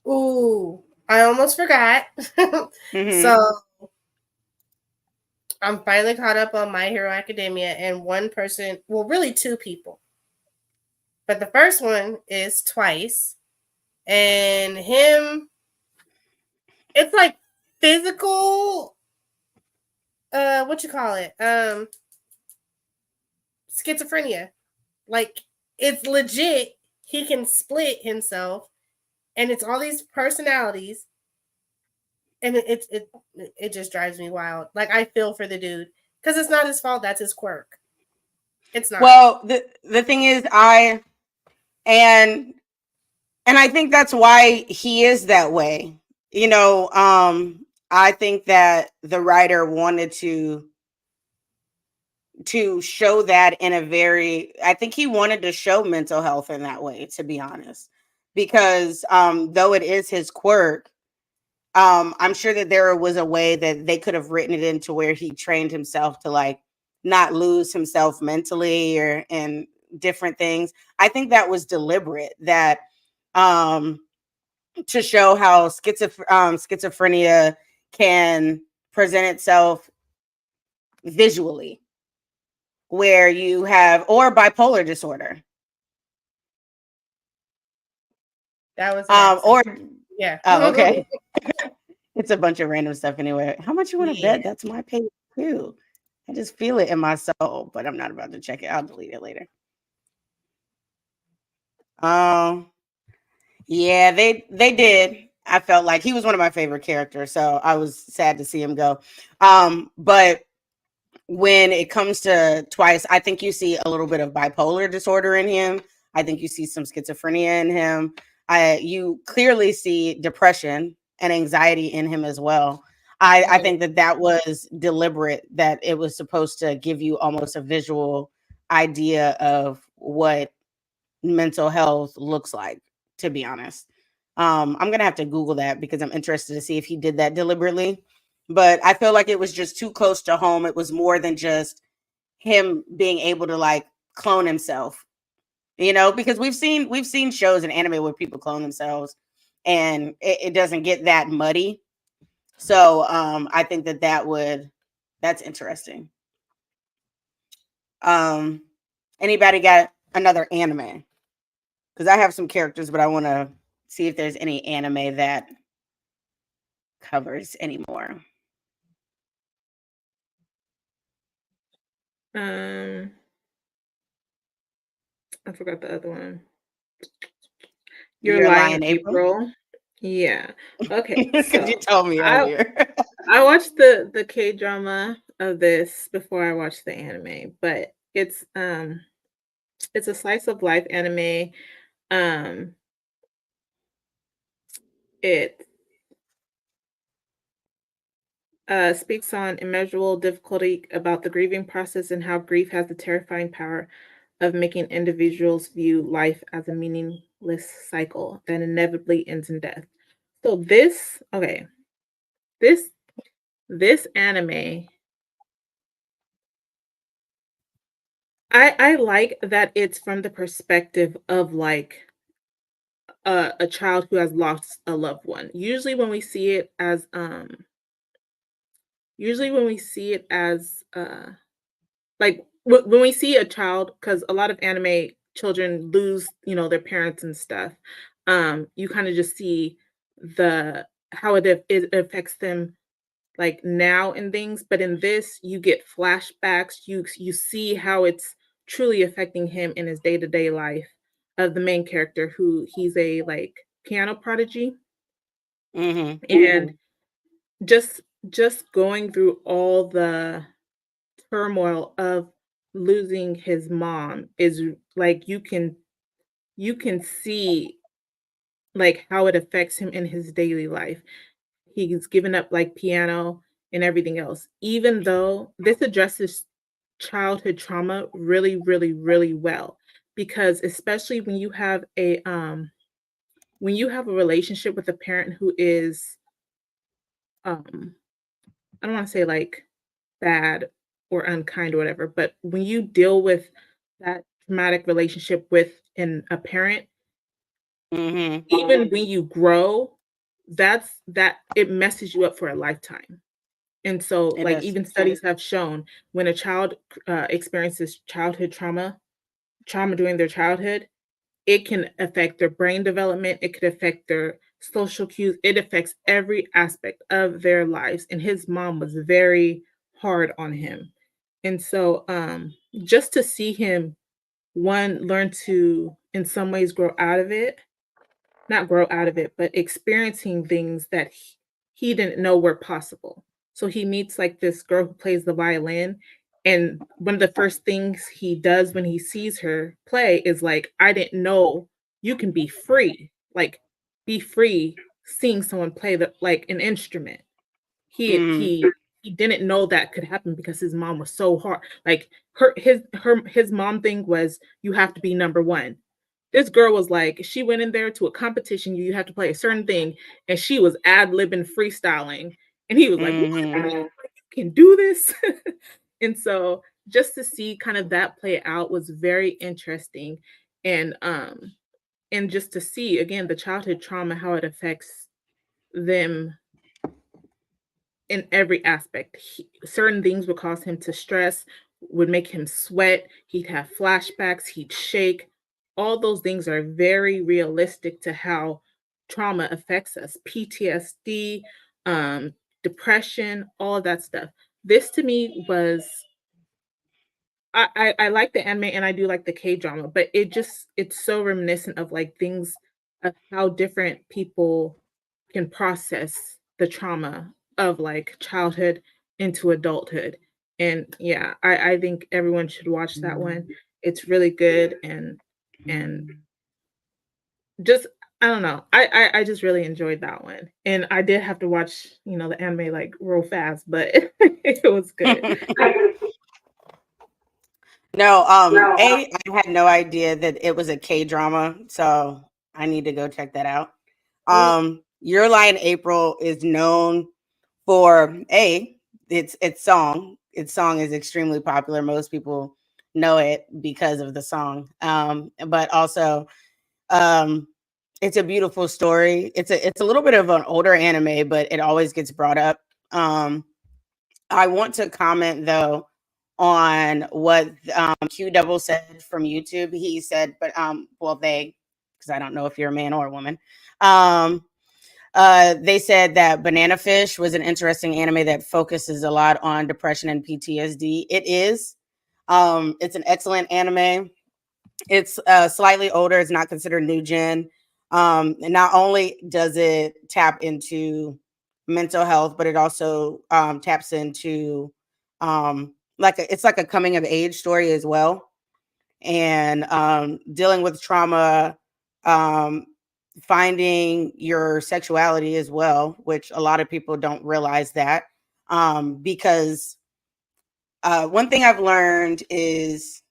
Ooh, I almost forgot. So I'm finally caught up on My Hero Academia, and one person, well, really 2 people. But the first one is Twice. and him, it's like physical, what you call it, schizophrenia. Like, it's legit. He can split himself, and it's all these personalities, and it just drives me wild. Like, I feel for the dude because it's not his fault. That's his quirk. It's not.
Well, the thing is, and I think that's why he is that way. You know, I think that the writer wanted to show that in a very, I think he wanted to show mental health in that way, to be honest, because though it is his quirk, I'm sure that there was a way that they could have written it into where he trained himself to like not lose himself mentally or and different things. I think that was deliberate, that um to show how schizophrenia can present itself visually, where you have, or bipolar disorder.
That was
Or
yeah.
oh, okay. It's a bunch of random stuff anyway. How much you want to bet? That's my page too. I just feel it in my soul, but I'm not about to check it. I'll delete it later. Yeah, they did. I felt like he was one of my favorite characters, so I was sad to see him go. But when it comes to Twice, I think you see a little bit of bipolar disorder in him. I think you see some schizophrenia in him. You clearly see depression and anxiety in him as well. I think that was deliberate, that it was supposed to give you almost a visual idea of what mental health looks like, to be honest. I'm gonna have to Google that because I'm interested to see if he did that deliberately. But I feel like it was just too close to home. It was more than just him being able to like clone himself, you know, because we've seen shows in anime where people clone themselves and it doesn't get that muddy. So I think that's interesting. Um Anybody got another anime? Because I have some characters, but I want to see if there's any anime that covers anymore.
I forgot the other one. Your Lie in April. Yeah. Okay.
Because
So
you told me earlier.
I watched the K-drama of this before I watched the anime, but it's a slice of life anime. It speaks on immeasurable difficulty about the grieving process and how grief has the terrifying power of making individuals view life as a meaningless cycle that inevitably ends in death. So this anime, I like that it's from the perspective of like a child who has lost a loved one. Usually when we see it as like when we see a child, because a lot of anime children lose, their parents and stuff. You kind of just see the how it affects them like now and things, but in this you get flashbacks. You see how it's truly affecting him in his day-to-day life of the main character, who he's a like piano prodigy.
Mm-hmm.
And just going through all the turmoil of losing his mom is like you can see like how it affects him in his daily life. He's given up like piano and everything else, even though this addresses childhood trauma really, really, really well. Because especially when you have a relationship with a parent who is um I don't want to say like bad or unkind or whatever, but when you deal with that traumatic relationship with a parent,
Mm-hmm.
even when you grow, that it messes you up for a lifetime. And so,
It
like,
does.
even studies have shown when a child experiences childhood trauma during their childhood, it can affect their brain development. It could affect their social cues. It affects every aspect of their lives. And his mom was very hard on him. And so just to see him, one, learn to, in some ways, grow out of it, not grow out of it, but experiencing things that he didn't know were possible. So he meets like this girl who plays the violin. And one of the first things he does when he sees her play is like, I didn't know you can be free, like be free seeing someone play like an instrument. He didn't know that could happen because his mom was so hard. Like his mom thing was, you have to be number one. This girl was like, she went in there to a competition, you have to play a certain thing, and she was ad-libbing, freestyling, and he was like, what? You can do this. And so just to see kind of that play out was very interesting. And just to see again the childhood trauma, how it affects them in every aspect. Certain things would cause him to stress, would make him sweat. He'd have flashbacks, he'd shake. All those things are very realistic to how trauma affects us. PTSD, depression, all of that stuff. This to me was, I like the anime and I do like the K-drama, but it's so reminiscent of like things of how different people can process the trauma of like childhood into adulthood. And yeah, I think everyone should watch that one. It's really good, and just I don't know. I just really enjoyed that one. And I did have to watch, the anime like real fast, but it was good.
No, I had no idea that it was a K-drama, so I need to go check that out. Your Lie in April is known for its song. Its song is extremely popular. Most people know it because of the song. But also it's a beautiful story. It's a little bit of an older anime, but it always gets brought up. I want to comment though on what Q Double said from YouTube. He said, but they, because I don't know if you're a man or a woman. They said that Banana Fish was an interesting anime that focuses a lot on depression and PTSD. It is. It's an excellent anime. It's slightly older. It's not considered new gen. And not only does it tap into mental health, but it also taps into it's like a coming of age story as well, and dealing with trauma, finding your sexuality as well, which a lot of people don't realize that, because one thing I've learned is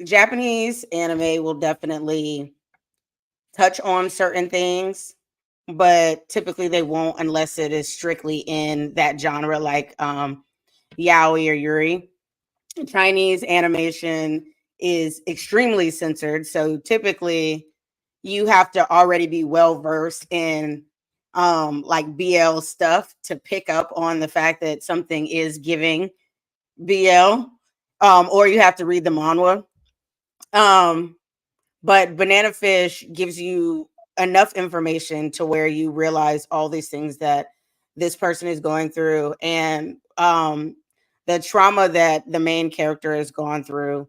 Japanese anime will definitely touch on certain things, but typically they won't unless it is strictly in that genre, like yaoi or yuri. Chinese animation is extremely censored, so typically you have to already be well versed in like BL stuff to pick up on the fact that something is giving BL, or you have to read the manhwa. But Banana Fish gives you enough information to where you realize all these things that this person is going through, and the trauma that the main character has gone through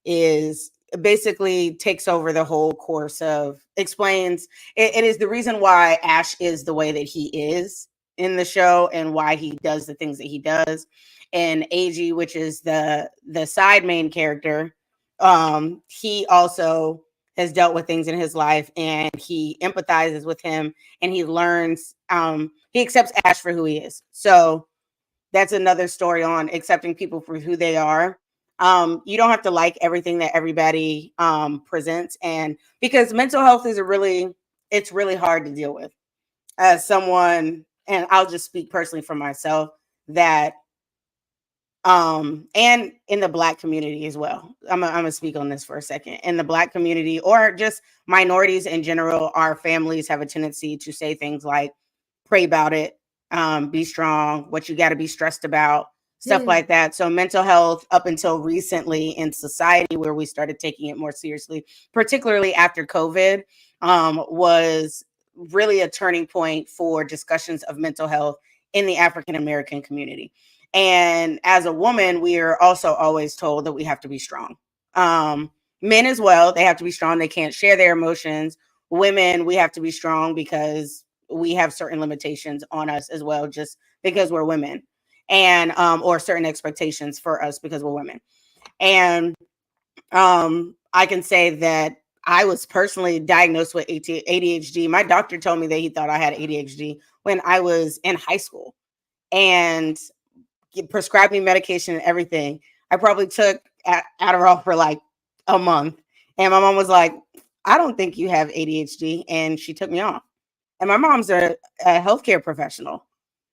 is basically takes over the whole course of explains it is the reason why Ash is the way that he is in the show and why he does the things that he does. And Eiji, which is the side main character, he also has dealt with things in his life and he empathizes with him and he learns, he accepts Ash for who he is. So that's another story on accepting people for who they are. You don't have to like everything that everybody presents, and because mental health is it's really hard to deal with as someone, and I'll just speak personally for myself, that and in the Black community as well. I'm gonna speak on this for a second. In the Black community, or just minorities in general, our families have a tendency to say things like, pray about it, be strong, what you got to be stressed about, stuff like that. So mental health up until recently in society, where we started taking it more seriously, particularly after COVID, was really a turning point for discussions of mental health in the African American community. And as a woman, we are also always told that we have to be strong. Men as well, they have to be strong. They can't share their emotions. Women, we have to be strong because we have certain limitations on us as well, just because we're women, and or certain expectations for us because we're women. And I can say that I was personally diagnosed with ADHD. My doctor told me that he thought I had ADHD when I was in high school, and prescribed me medication and everything. I probably took Adderall for like a month, and my mom was like, "I don't think you have ADHD," and she took me off. And my mom's a healthcare professional,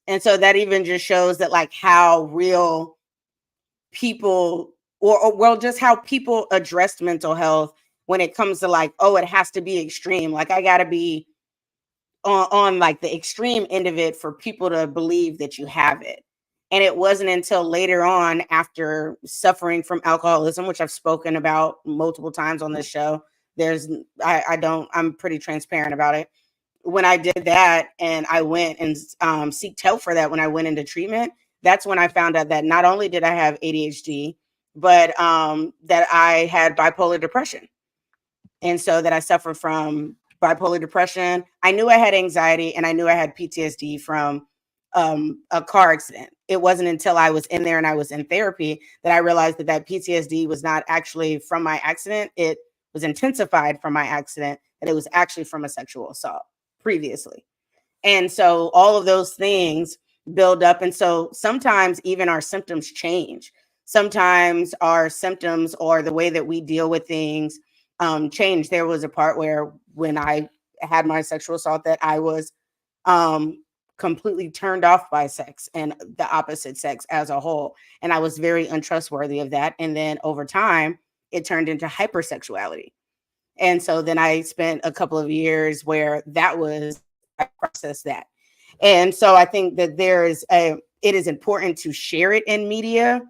and so that even just shows that like how real people, or well, just how people addressed mental health when it comes to like, oh, it has to be extreme. Like I got to be on like the extreme end of it for people to believe that you have it. And it wasn't until later on, after suffering from alcoholism, which I've spoken about multiple times on this show. I'm pretty transparent about it. When I did that and I went and seeked help for that, when I went into treatment, that's when I found out that not only did I have ADHD, but that I had bipolar depression. And so that I suffered from bipolar depression. I knew I had anxiety, and I knew I had PTSD from a car accident. It wasn't until I was in there and I was in therapy that I realized that PTSD was not actually from my accident. It was intensified from my accident, and it was actually from a sexual assault previously. And so all of those things build up. And so sometimes even our symptoms change. Sometimes our symptoms or the way that we deal with things change. There was a part where when I had my sexual assault that I was completely turned off by sex and the opposite sex as a whole. And I was very untrustworthy of that. And then over time, it turned into hypersexuality. And so then I spent a couple of years where I processed that. And so I think that it is important to share it in media,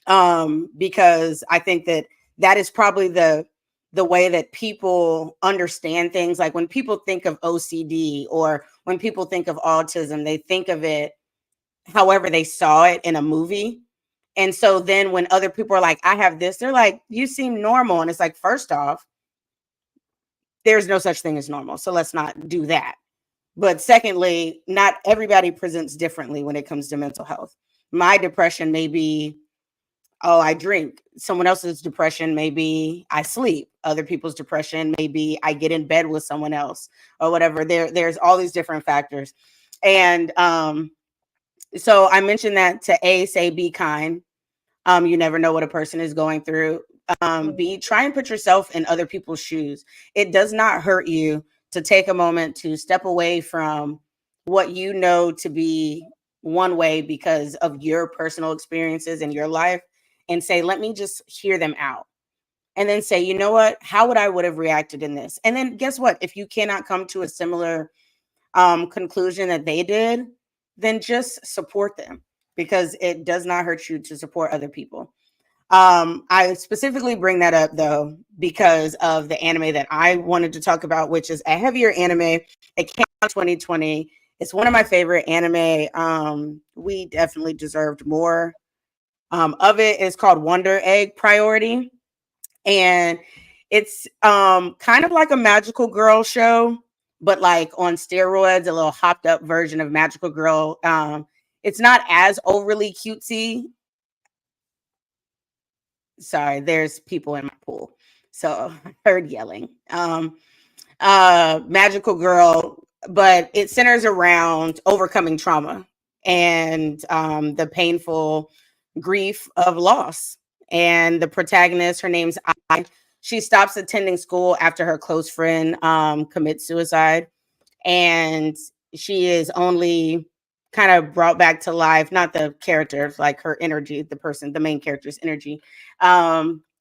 because I think that is probably the way that people understand things. Like when people think of OCD or when people think of autism, they think of it however they saw it in a movie. And so then when other people are like, I have this, they're like, you seem normal. And it's like, first off, there's no such thing as normal. So let's not do that. But secondly, not everybody presents differently when it comes to mental health. My depression may be, oh, I drink. Someone else's depression may be I sleep. Other people's depression may be I get in bed with someone else or whatever. There's all these different factors. And so I mentioned that to say be kind. You never know what a person is going through. Try and put yourself in other people's shoes. It does not hurt you to take a moment to step away from what you know to be one way because of your personal experiences in your life and say, let me just hear them out. And then say, you know what, how would have reacted in this? And then guess what? If you cannot come to a similar conclusion that they did, then just support them, because it does not hurt you to support other people. I specifically bring that up though because of the anime that I wanted to talk about, which is a heavier anime. It came out in 2020. It's one of my favorite anime. We definitely deserved more of it. It's called Wonder Egg Priority, and it's kind of like a magical girl show, but like on steroids, a little hopped up version of Magical Girl. It's not as overly cutesy. Sorry, there's people in my pool, so I heard yelling. Magical Girl, but it centers around overcoming trauma and the painful grief of loss. And the protagonist, her name's I. She stops attending school after her close friend commits suicide, and she is only kind of brought back to life, not the character, like her energy, the main character's energy.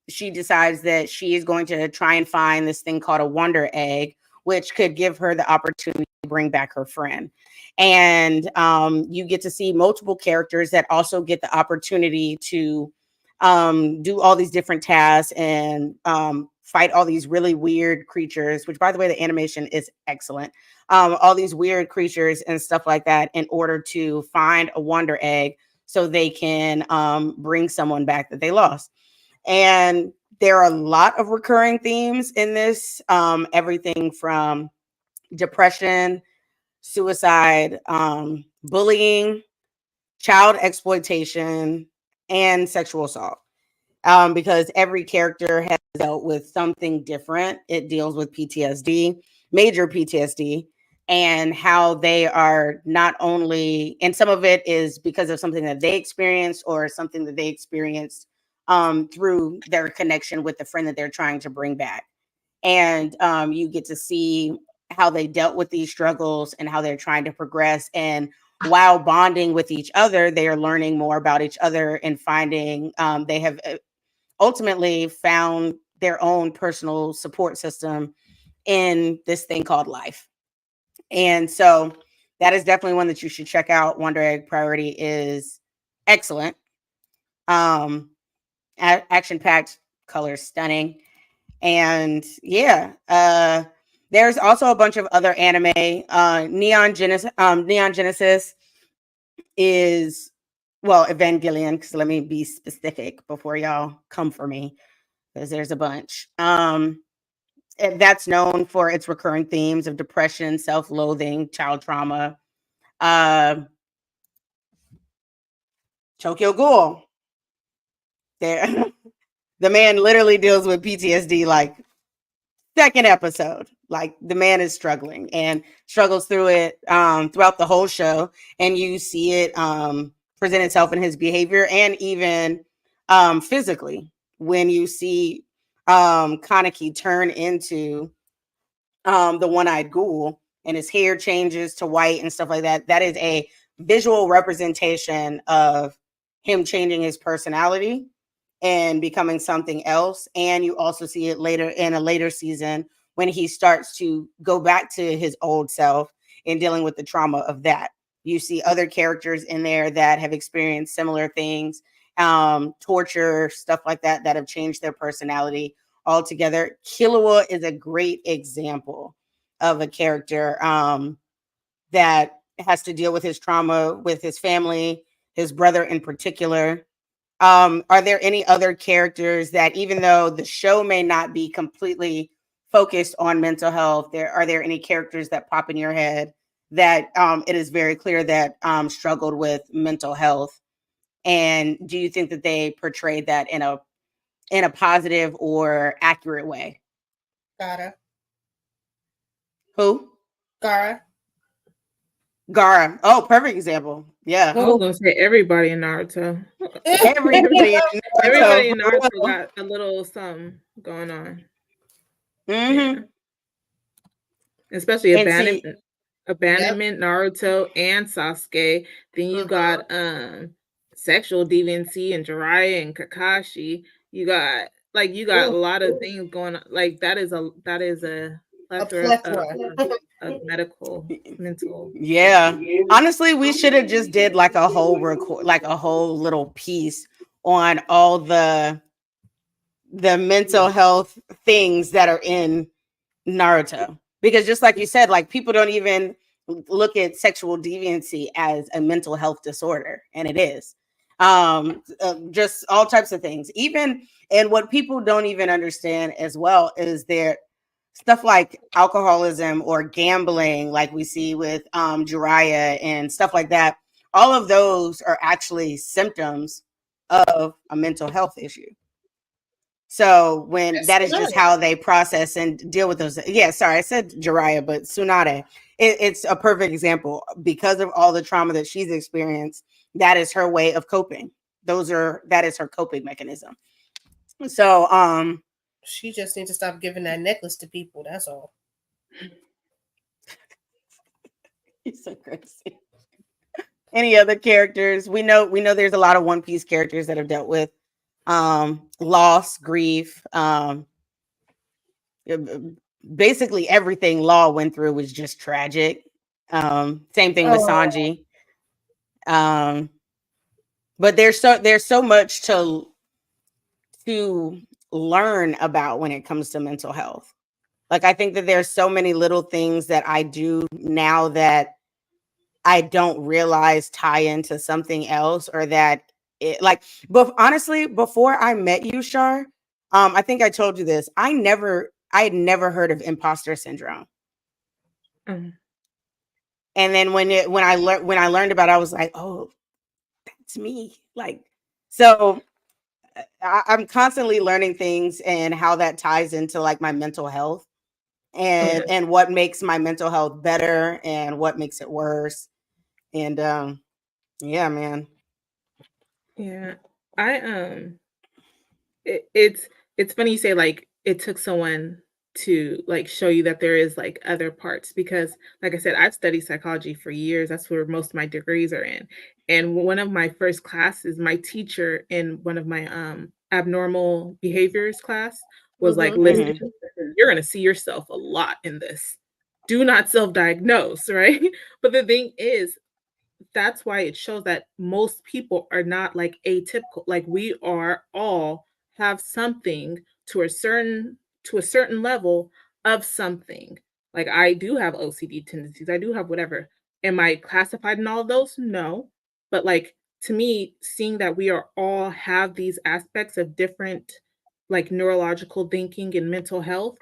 She decides that she is going to try and find this thing called a wonder egg, which could give her the opportunity to bring back her friend. And you get to see multiple characters that also get the opportunity to do all these different tasks and fight all these really weird creatures, which, by the way, the animation is excellent. All these weird creatures and stuff like that in order to find a wonder egg so they can bring someone back that they lost. And there are a lot of recurring themes in this, everything from depression, suicide, bullying, child exploitation, and sexual assault. Because every character has dealt with something different. It deals with PTSD, major PTSD, and how they are not only, and some of it is because of something that they experienced or something that they experienced through their connection with the friend that they're trying to bring back. And you get to see how they dealt with these struggles and how they're trying to progress. And while bonding with each other, they are learning more about each other and finding they have ultimately found their own personal support system in this thing called life. And so that is definitely one that you should check out. Wonder Egg Priority is excellent. Action packed, colors stunning. And yeah, there's also a bunch of other anime. Neon Genesis is, well, Evangelion, because let me be specific before y'all come for me, because there's a bunch. That's known for its recurring themes of depression, self-loathing, child trauma. Tokyo Ghoul. There, the man literally deals with PTSD like second episode. Like the man is struggling and struggles through it throughout the whole show, and you see it present itself in his behavior and even physically when you see Kaneki turn into the one-eyed ghoul and his hair changes to white and stuff like that. That is a visual representation of him changing his personality and becoming something else. And you also see it later in a later season when he starts to go back to his old self and dealing with the trauma of that. You see other characters in there that have experienced similar things, torture, stuff like that, that have changed their personality altogether. Killua is a great example of a character that has to deal with his trauma with his family, his brother in particular. Are there any other characters that, even though the show may not be completely focused on mental health, are there any characters that pop in your head that it is very clear that struggled with mental health? And do you think that they portrayed that in a positive or accurate way?
Gara.
Who?
Gara.
Gara. Oh, perfect example. Yeah.
I was gonna say everybody in Naruto.
Everybody in Naruto.
Everybody in Naruto got a little something going on.
Mm-hmm.
Yeah. Especially
And
abandonment, Naruto and Sasuke. Then you got sexual deviancy and Jiraiya and Kakashi. You got a lot of things going on. Like that is a plethora of medical, mental.
Yeah. Honestly, we should have just did like a whole little piece on all the mental health things that are in Naruto. Because just like you said, like people don't even look at sexual deviancy as a mental health disorder, and it is. Just all types of things. Even, and what people don't even understand as well is there stuff like alcoholism or gambling, like we see with Jiraiya and stuff like that. All of those are actually symptoms of a mental health issue. So when that is just how they process and deal with those. Yeah, sorry, I said Jiraiya, but Tsunade, it's a perfect example because of all the trauma that she's experienced. That is her way of coping. That is her coping mechanism. So
she just needs to stop giving that necklace to people. That's all.
He's so crazy. Any other characters? We know there's a lot of One Piece characters that have dealt with loss, grief. Basically everything Law went through was just tragic. Same thing with Sanji. But there's so much to learn about when it comes to mental health. Like, I think that there's so many little things that I do now that I don't realize tie into something else, or that it like, but honestly, before I met you, Shar, I think I told you this. I had never heard of imposter syndrome.
Mm.
And then when I learned about it, I was like, oh, that's me. Like, so I'm constantly learning things and how that ties into like my mental health, and what makes my mental health better and what makes it worse. And yeah, man.
Yeah. I it's funny you say like it took someone to like show you that there is like other parts, because like I said, I've studied psychology for years. That's where most of my degrees are in. And one of my first classes, my teacher in one of my abnormal behaviors class was like, listen, you're going to see yourself a lot in this. Do not self-diagnose, right? But the thing is, that's why it shows that most people are not like atypical. Like we are all have something to a certain level of something. Like I do have OCD tendencies. I do have whatever. Am I classified in all of those? No. But like to me, seeing that we are all have these aspects of different like neurological thinking and mental health,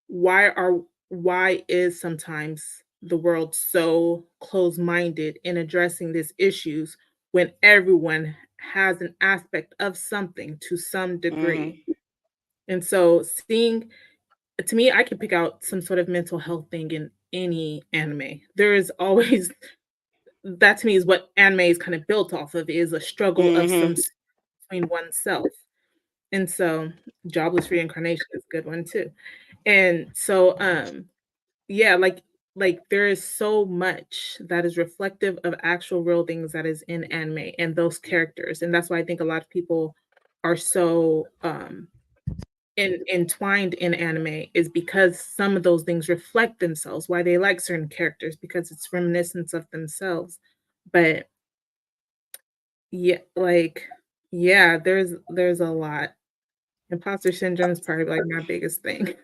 why is sometimes the world so close-minded in addressing these issues when everyone has an aspect of something to some degree? And so seeing, to me, I could pick out some sort of mental health thing in any anime. There is always that, to me, is what anime is kind of built off of, is a struggle of some between oneself. And so jobless reincarnation is a good one too. And so yeah, like there is so much that is reflective of actual real things that is in anime and those characters. And that's why I think a lot of people are so entwined in anime, is because some of those things reflect themselves, why they like certain characters, because it's reminiscence of themselves. But yeah, like yeah, there's a lot. Imposter syndrome is probably like my biggest thing.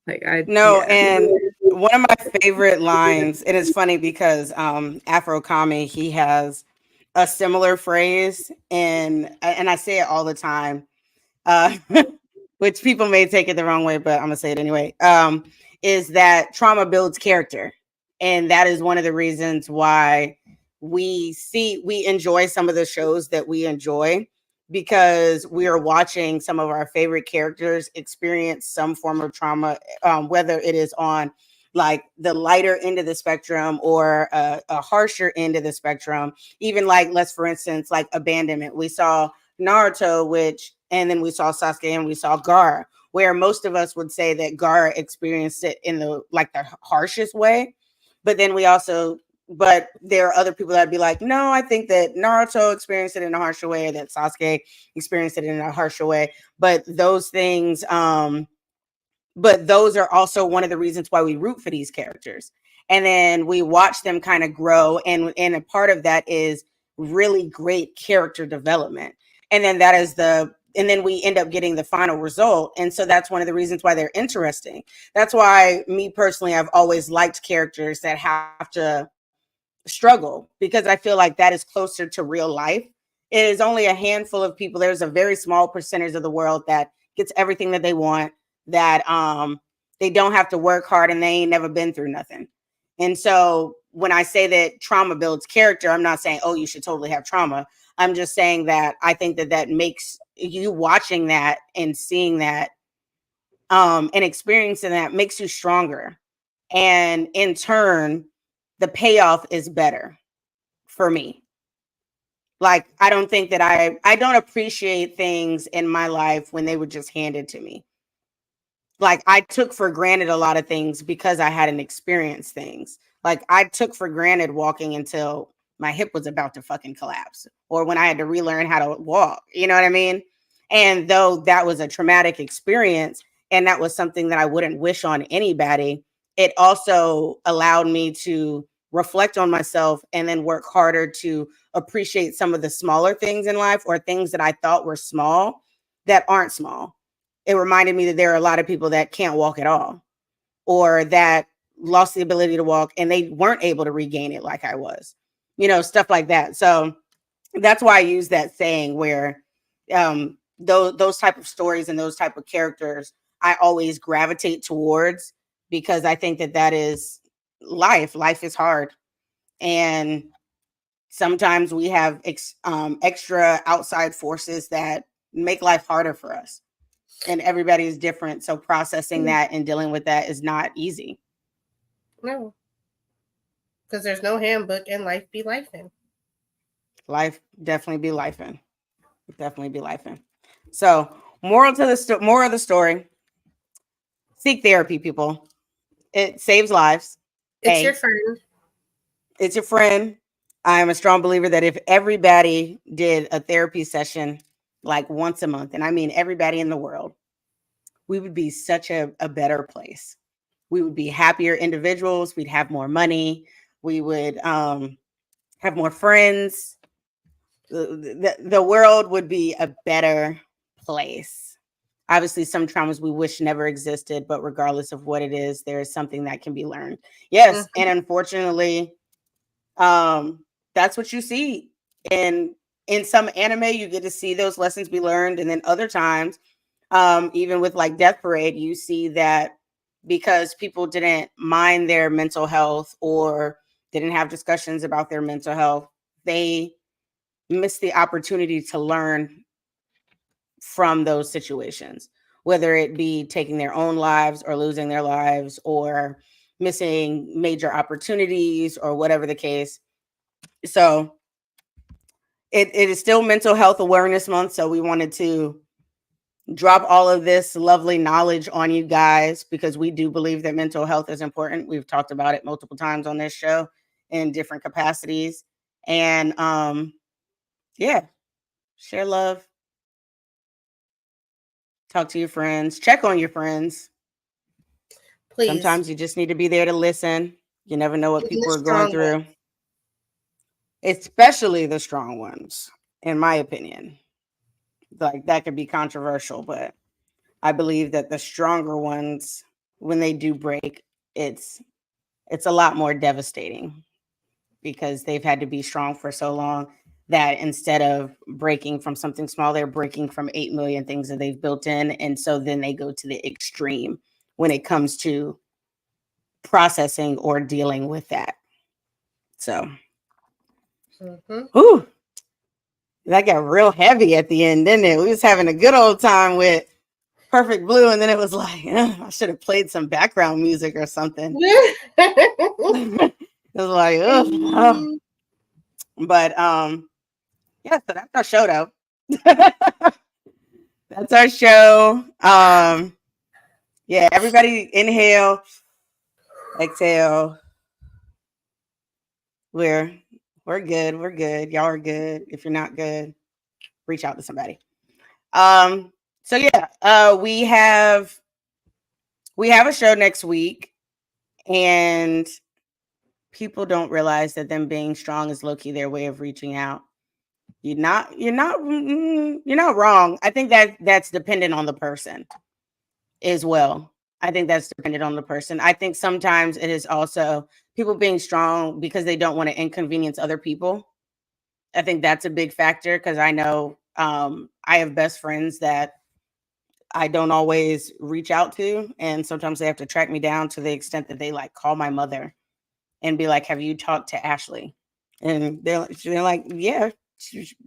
Like
No, and one of my favorite lines, and it's funny because Afro Kami, he has a similar phrase, and I say it all the time. Uh which people may take it the wrong way, but I'm gonna say it anyway. Is that trauma builds character, and that is one of the reasons why we enjoy some of the shows that we enjoy, because we are watching some of our favorite characters experience some form of trauma, whether it is on like the lighter end of the spectrum or a harsher end of the spectrum. Even like, let's for instance, like abandonment. We saw Naruto, and then we saw Sasuke, and we saw Gaara, where most of us would say that Gaara experienced it in the harshest way. But then but there are other people that'd be like, no, I think that Naruto experienced it in a harsher way, or that Sasuke experienced it in a harsher way. But those things, but those are also one of the reasons why we root for these characters. And then we watch them kind of grow. And a part of that is really great character development. And then and then we end up getting the final result. And so that's one of the reasons why they're interesting. That's why, me personally, I've always liked characters that have to struggle, because I feel like that is closer to real life. It is only a handful of people. There's a very small percentage of the world that gets everything that they want, that they don't have to work hard, and they ain't never been through nothing. And so when I say that trauma builds character, I'm not saying, oh, you should totally have trauma. I'm just saying that I think that makes you watching that and seeing that and experiencing that makes you stronger. And in turn, the payoff is better for me. Like, I don't think that I don't appreciate things in my life when they were just handed to me. Like, I took for granted a lot of things because I hadn't experienced things. Like, I took for granted walking until my hip was about to fucking collapse, or when I had to relearn how to walk. You know what I mean? And though that was a traumatic experience, and that was something that I wouldn't wish on anybody, it also allowed me to reflect on myself and then work harder to appreciate some of the smaller things in life, or things that I thought were small that aren't small. It reminded me that there are a lot of people that can't walk at all, or that lost the ability to walk and they weren't able to regain it like I was, stuff like that. So that's why I use that saying where those type of stories and those type of characters I always gravitate towards, because I think that is life. Life is hard, and sometimes we have extra outside forces that make life harder for us, and everybody is different. So processing that and dealing with that is not easy.
No, because there's no handbook, and life be lifing.
Life definitely be lifing. Definitely be lifing. So moral of the story: seek therapy, people. It saves lives.
It's your friend.
It's your friend. I am a strong believer that if everybody did a therapy session like once a month, and I mean everybody in the world, we would be such a better place. We would be happier individuals. We'd have more money. We would have more friends. The world would be a better place. Obviously, some traumas we wish never existed, but regardless of what it is, there is something that can be learned. Yes, and unfortunately, that's what you see in some anime. You get to see those lessons be learned, and then other times, even with like Death Parade, you see that because people didn't mind their mental health or didn't have discussions about their mental health, they missed the opportunity to learn from those situations, whether it be taking their own lives or losing their lives or missing major opportunities or whatever the case. So it is still Mental Health Awareness Month. So we wanted to drop all of this lovely knowledge on you guys, because we do believe that mental health is important. We've talked about it multiple times on this show in different capacities. And yeah, share love. Talk to your friends. Check on your friends. Please. Sometimes you just need to be there to listen. You never know what people are going through. Especially the strong ones, in my opinion. Like, that could be controversial, but I believe that the stronger ones, when they do break, it's a lot more devastating, because they've had to be strong for so long that instead of breaking from something small, they're breaking from 8 million things that they've built in. And so then they go to the extreme when it comes to processing or dealing with that. So, ooh, that got real heavy at the end, didn't it? We was having a good old time with Perfect Blue, and then it was like, I should have played some background music or something. It was like, oh. But yeah, so that's our show, though. That's our show. Yeah, everybody inhale, exhale. We're good. We're good. Y'all are good. If you're not good, reach out to somebody. So yeah, we have a show next week, and people don't realize that them being strong is low-key their way of reaching out. You're not wrong. I think that's dependent on the person as well. I think that's dependent on the person. I think sometimes it is also people being strong because they don't want to inconvenience other people. I think that's a big factor, because I know I have best friends that I don't always reach out to, and sometimes they have to track me down to the extent that they like call my mother and be like, "Have you talked to Ashley?" And they're like, "Yeah,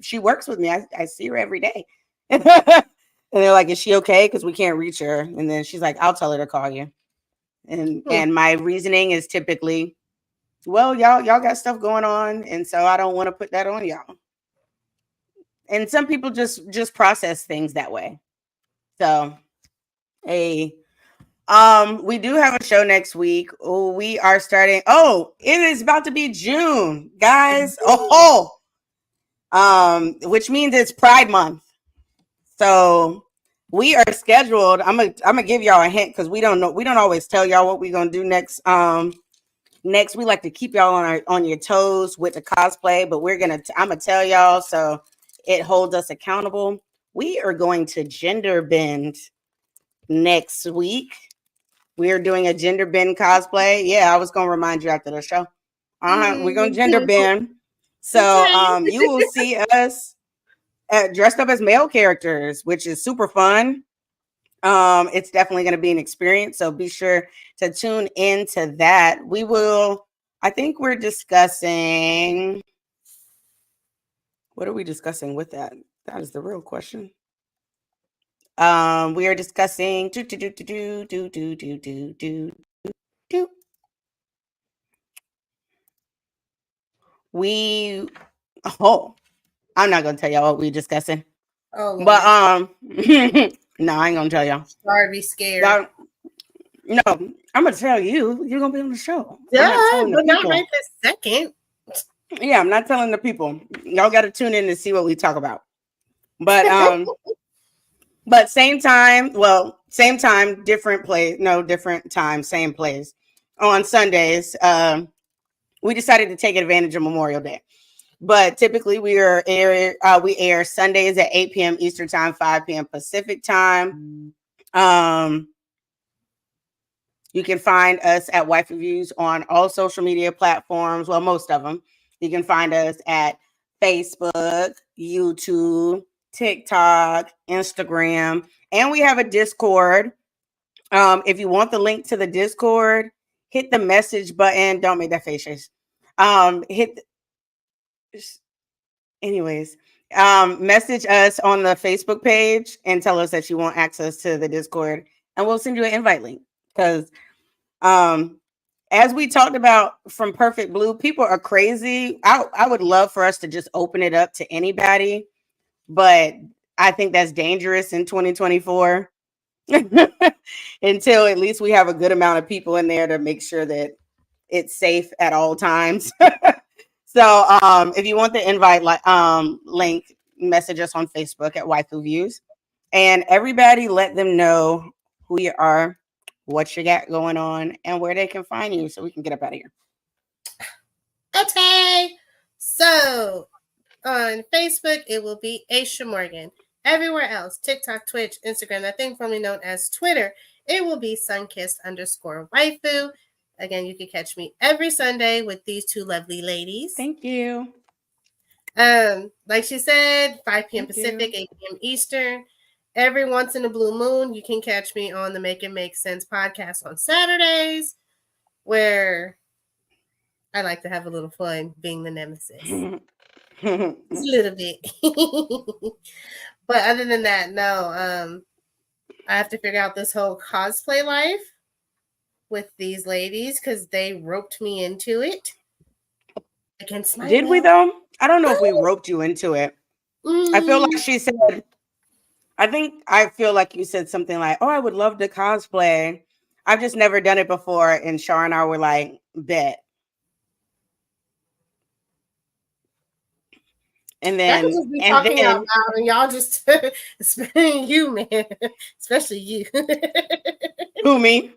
she works with me. I see her every day." And they're like, "Is she okay? Because we can't reach her." And then she's like, "I'll tell her to call you." And my reasoning is typically, well, y'all got stuff going on, and so I don't want to put that on y'all. And some people just process things that way. So, we do have a show next week. We are starting. Oh, it is about to be June, guys. Which means it's Pride Month. So we are scheduled. I'm gonna give y'all a hint because we don't know. We don't always tell y'all what we're gonna do next. Next, we like to keep y'all on your toes with the cosplay, but I'm gonna tell y'all so it holds us accountable. We are going to gender bend next week. We are doing a gender bend cosplay. Yeah, I was gonna remind you after the show. We're gonna gender bend. So you will see us dressed up as male characters, which is super fun. It's definitely going to be an experience. So be sure to tune into that. I think we're discussing, what are we discussing with that? That is the real question. We are discussing I'm not gonna tell y'all what we're discussing.
Oh,
but no, I ain't gonna tell y'all.
Sorry, be scared.
No, I'm gonna tell you. You're gonna be on the show.
Yeah, but not right this second.
Yeah, I'm not telling the people. Y'all got to tune in to see what we talk about. But but same time, different place. No, different time, same place. On Sundays, we decided to take advantage of Memorial Day. But typically we air Sundays at 8 p.m. Eastern time, 5 p.m. Pacific time. You can find us at Waifu Views on all social media platforms. Well, most of them. You can find us at Facebook, YouTube, TikTok, Instagram, and we have a Discord. If you want the link to the Discord, hit the message button. Don't make that face. Message us on the Facebook page and tell us that you want access to the Discord, and we'll send you an invite link. Because as we talked about from Perfect Blue, people are crazy. I would love for us to just open it up to anybody, but I think that's dangerous in 2024 until at least we have a good amount of people in there to make sure that it's safe at all times. So if you want the invite link, message us on Facebook at Waifu Views, and everybody let them know who you are, what you got going on, and where they can find you so we can get up out of here.
Okay. So on Facebook, it will be Aisha Morgan. Everywhere else, TikTok, Twitch, Instagram, that thing formerly known as Twitter, it will be sunkissed_waifu. Again, you can catch me every Sunday with these two lovely ladies.
Thank you.
Like she said, 5 p.m. Pacific, 8 p.m. Eastern. Every once in a blue moon, you can catch me on the Make It Make Sense podcast on Saturdays, where I like to have a little fun being the nemesis. Just a little bit. But other than that, no. I have to figure out this whole cosplay life with these ladies because they roped me into it. Against my
Did
will.
we though? I don't know if we roped you into it. I feel like she said, I feel like you said something like, "Oh, I would love to cosplay. I've just never done it before." And Shar and I were like, "Bet." And then,
just be talking out loud, and y'all just, you, man, especially you.
Who, me?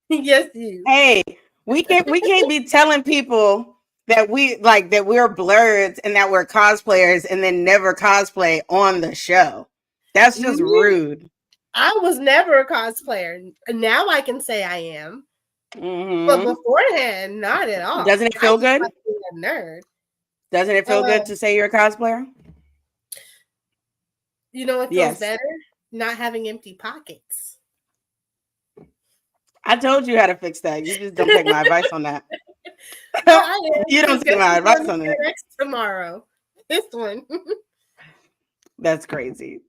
Yes, you.
Hey, we can't be telling people that we're blurs and that we're cosplayers and then never cosplay on the show. That's just rude.
I was never a cosplayer. Now I can say I am. But beforehand, not at all.
Doesn't it feel good?
Like a nerd.
Doesn't it feel good to say you're a cosplayer?
You know what feels better? Not having empty pockets.
I told you how to fix that. You just don't take my advice on that. You don't take my advice on it.
Tomorrow. This one.
That's crazy.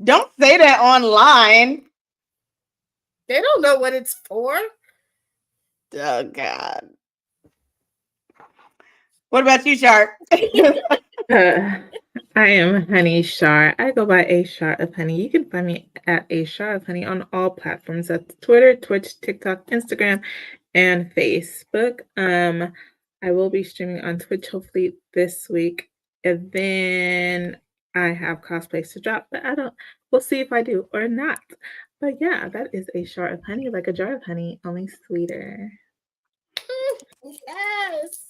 Don't say that online.
They don't know what it's for.
Oh, God. What about you, Sharp?
I am Honey Shar. I go by A Shar of Honey. You can find me at A Shar of Honey on all platforms. That's Twitter, Twitch, TikTok, Instagram, and Facebook. I will be streaming on Twitch hopefully this week. And then I have cosplays to drop, but we'll see if I do or not. But yeah, that is a shard of honey, like a jar of honey, only sweeter.
Yes.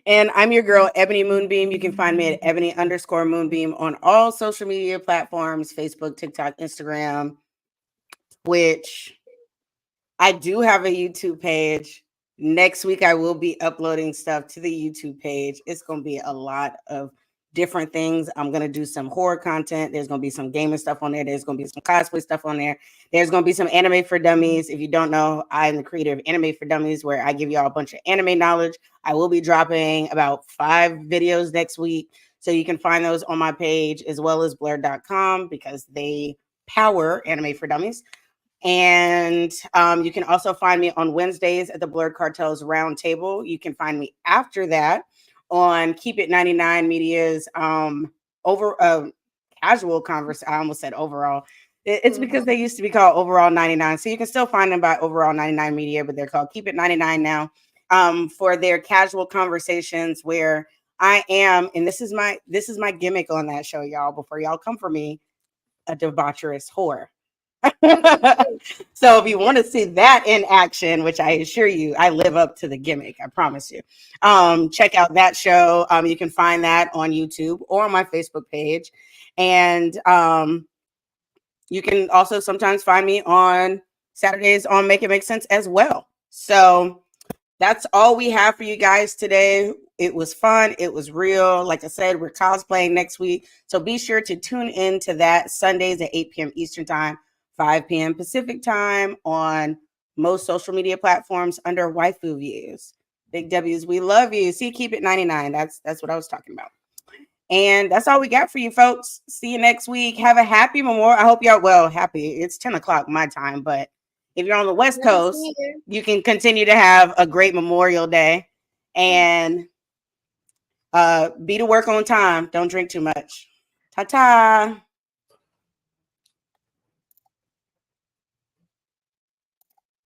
And I'm your girl, Ebony Moonbeam. You can find me at Ebony_Moonbeam on all social media platforms, Facebook, TikTok, Instagram, Twitch. I do have a YouTube page. Next week, I will be uploading stuff to the YouTube page. It's going to be a lot of different things. I'm going to do some horror content. There's going to be some gaming stuff on there. There's going to be some cosplay stuff on there. There's going to be some anime for dummies. If you don't know, I'm the creator of Anime for Dummies, where I give y'all a bunch of anime knowledge. I will be dropping about 5 videos next week. So you can find those on my page as well as blur.com because they power Anime for Dummies. And you can also find me on Wednesdays at the Blurred Cartels Roundtable. You can find me after that on Keep It 99 Media's casual conversation. I almost said overall. It's because they used to be called Overall 99. So you can still find them by Overall 99 Media, but they're called Keep It 99 now for their casual conversations where I am, and this is my gimmick on that show, y'all, before y'all come for me, a debaucherous whore. So if you want to see that in action, which I assure you, I live up to the gimmick, I promise you. Check out that show. You can find that on YouTube or on my Facebook page. And you can also sometimes find me on Saturdays on Make It Make Sense as well. So that's all we have for you guys today. It was fun. It was real. Like I said, we're cosplaying next week. So be sure to tune in to that Sundays at 8 p.m. Eastern Time, 5 p.m. Pacific Time on most social media platforms under Waifu Views. Big W's, we love you. See, Keep It 99. That's what I was talking about. And that's all we got for you folks. See you next week. Have a happy Memorial. I hope y'all, happy. It's 10 o'clock my time, but if you're on the West Coast, you can continue to have a great Memorial Day and be to work on time. Don't drink too much. Ta-ta.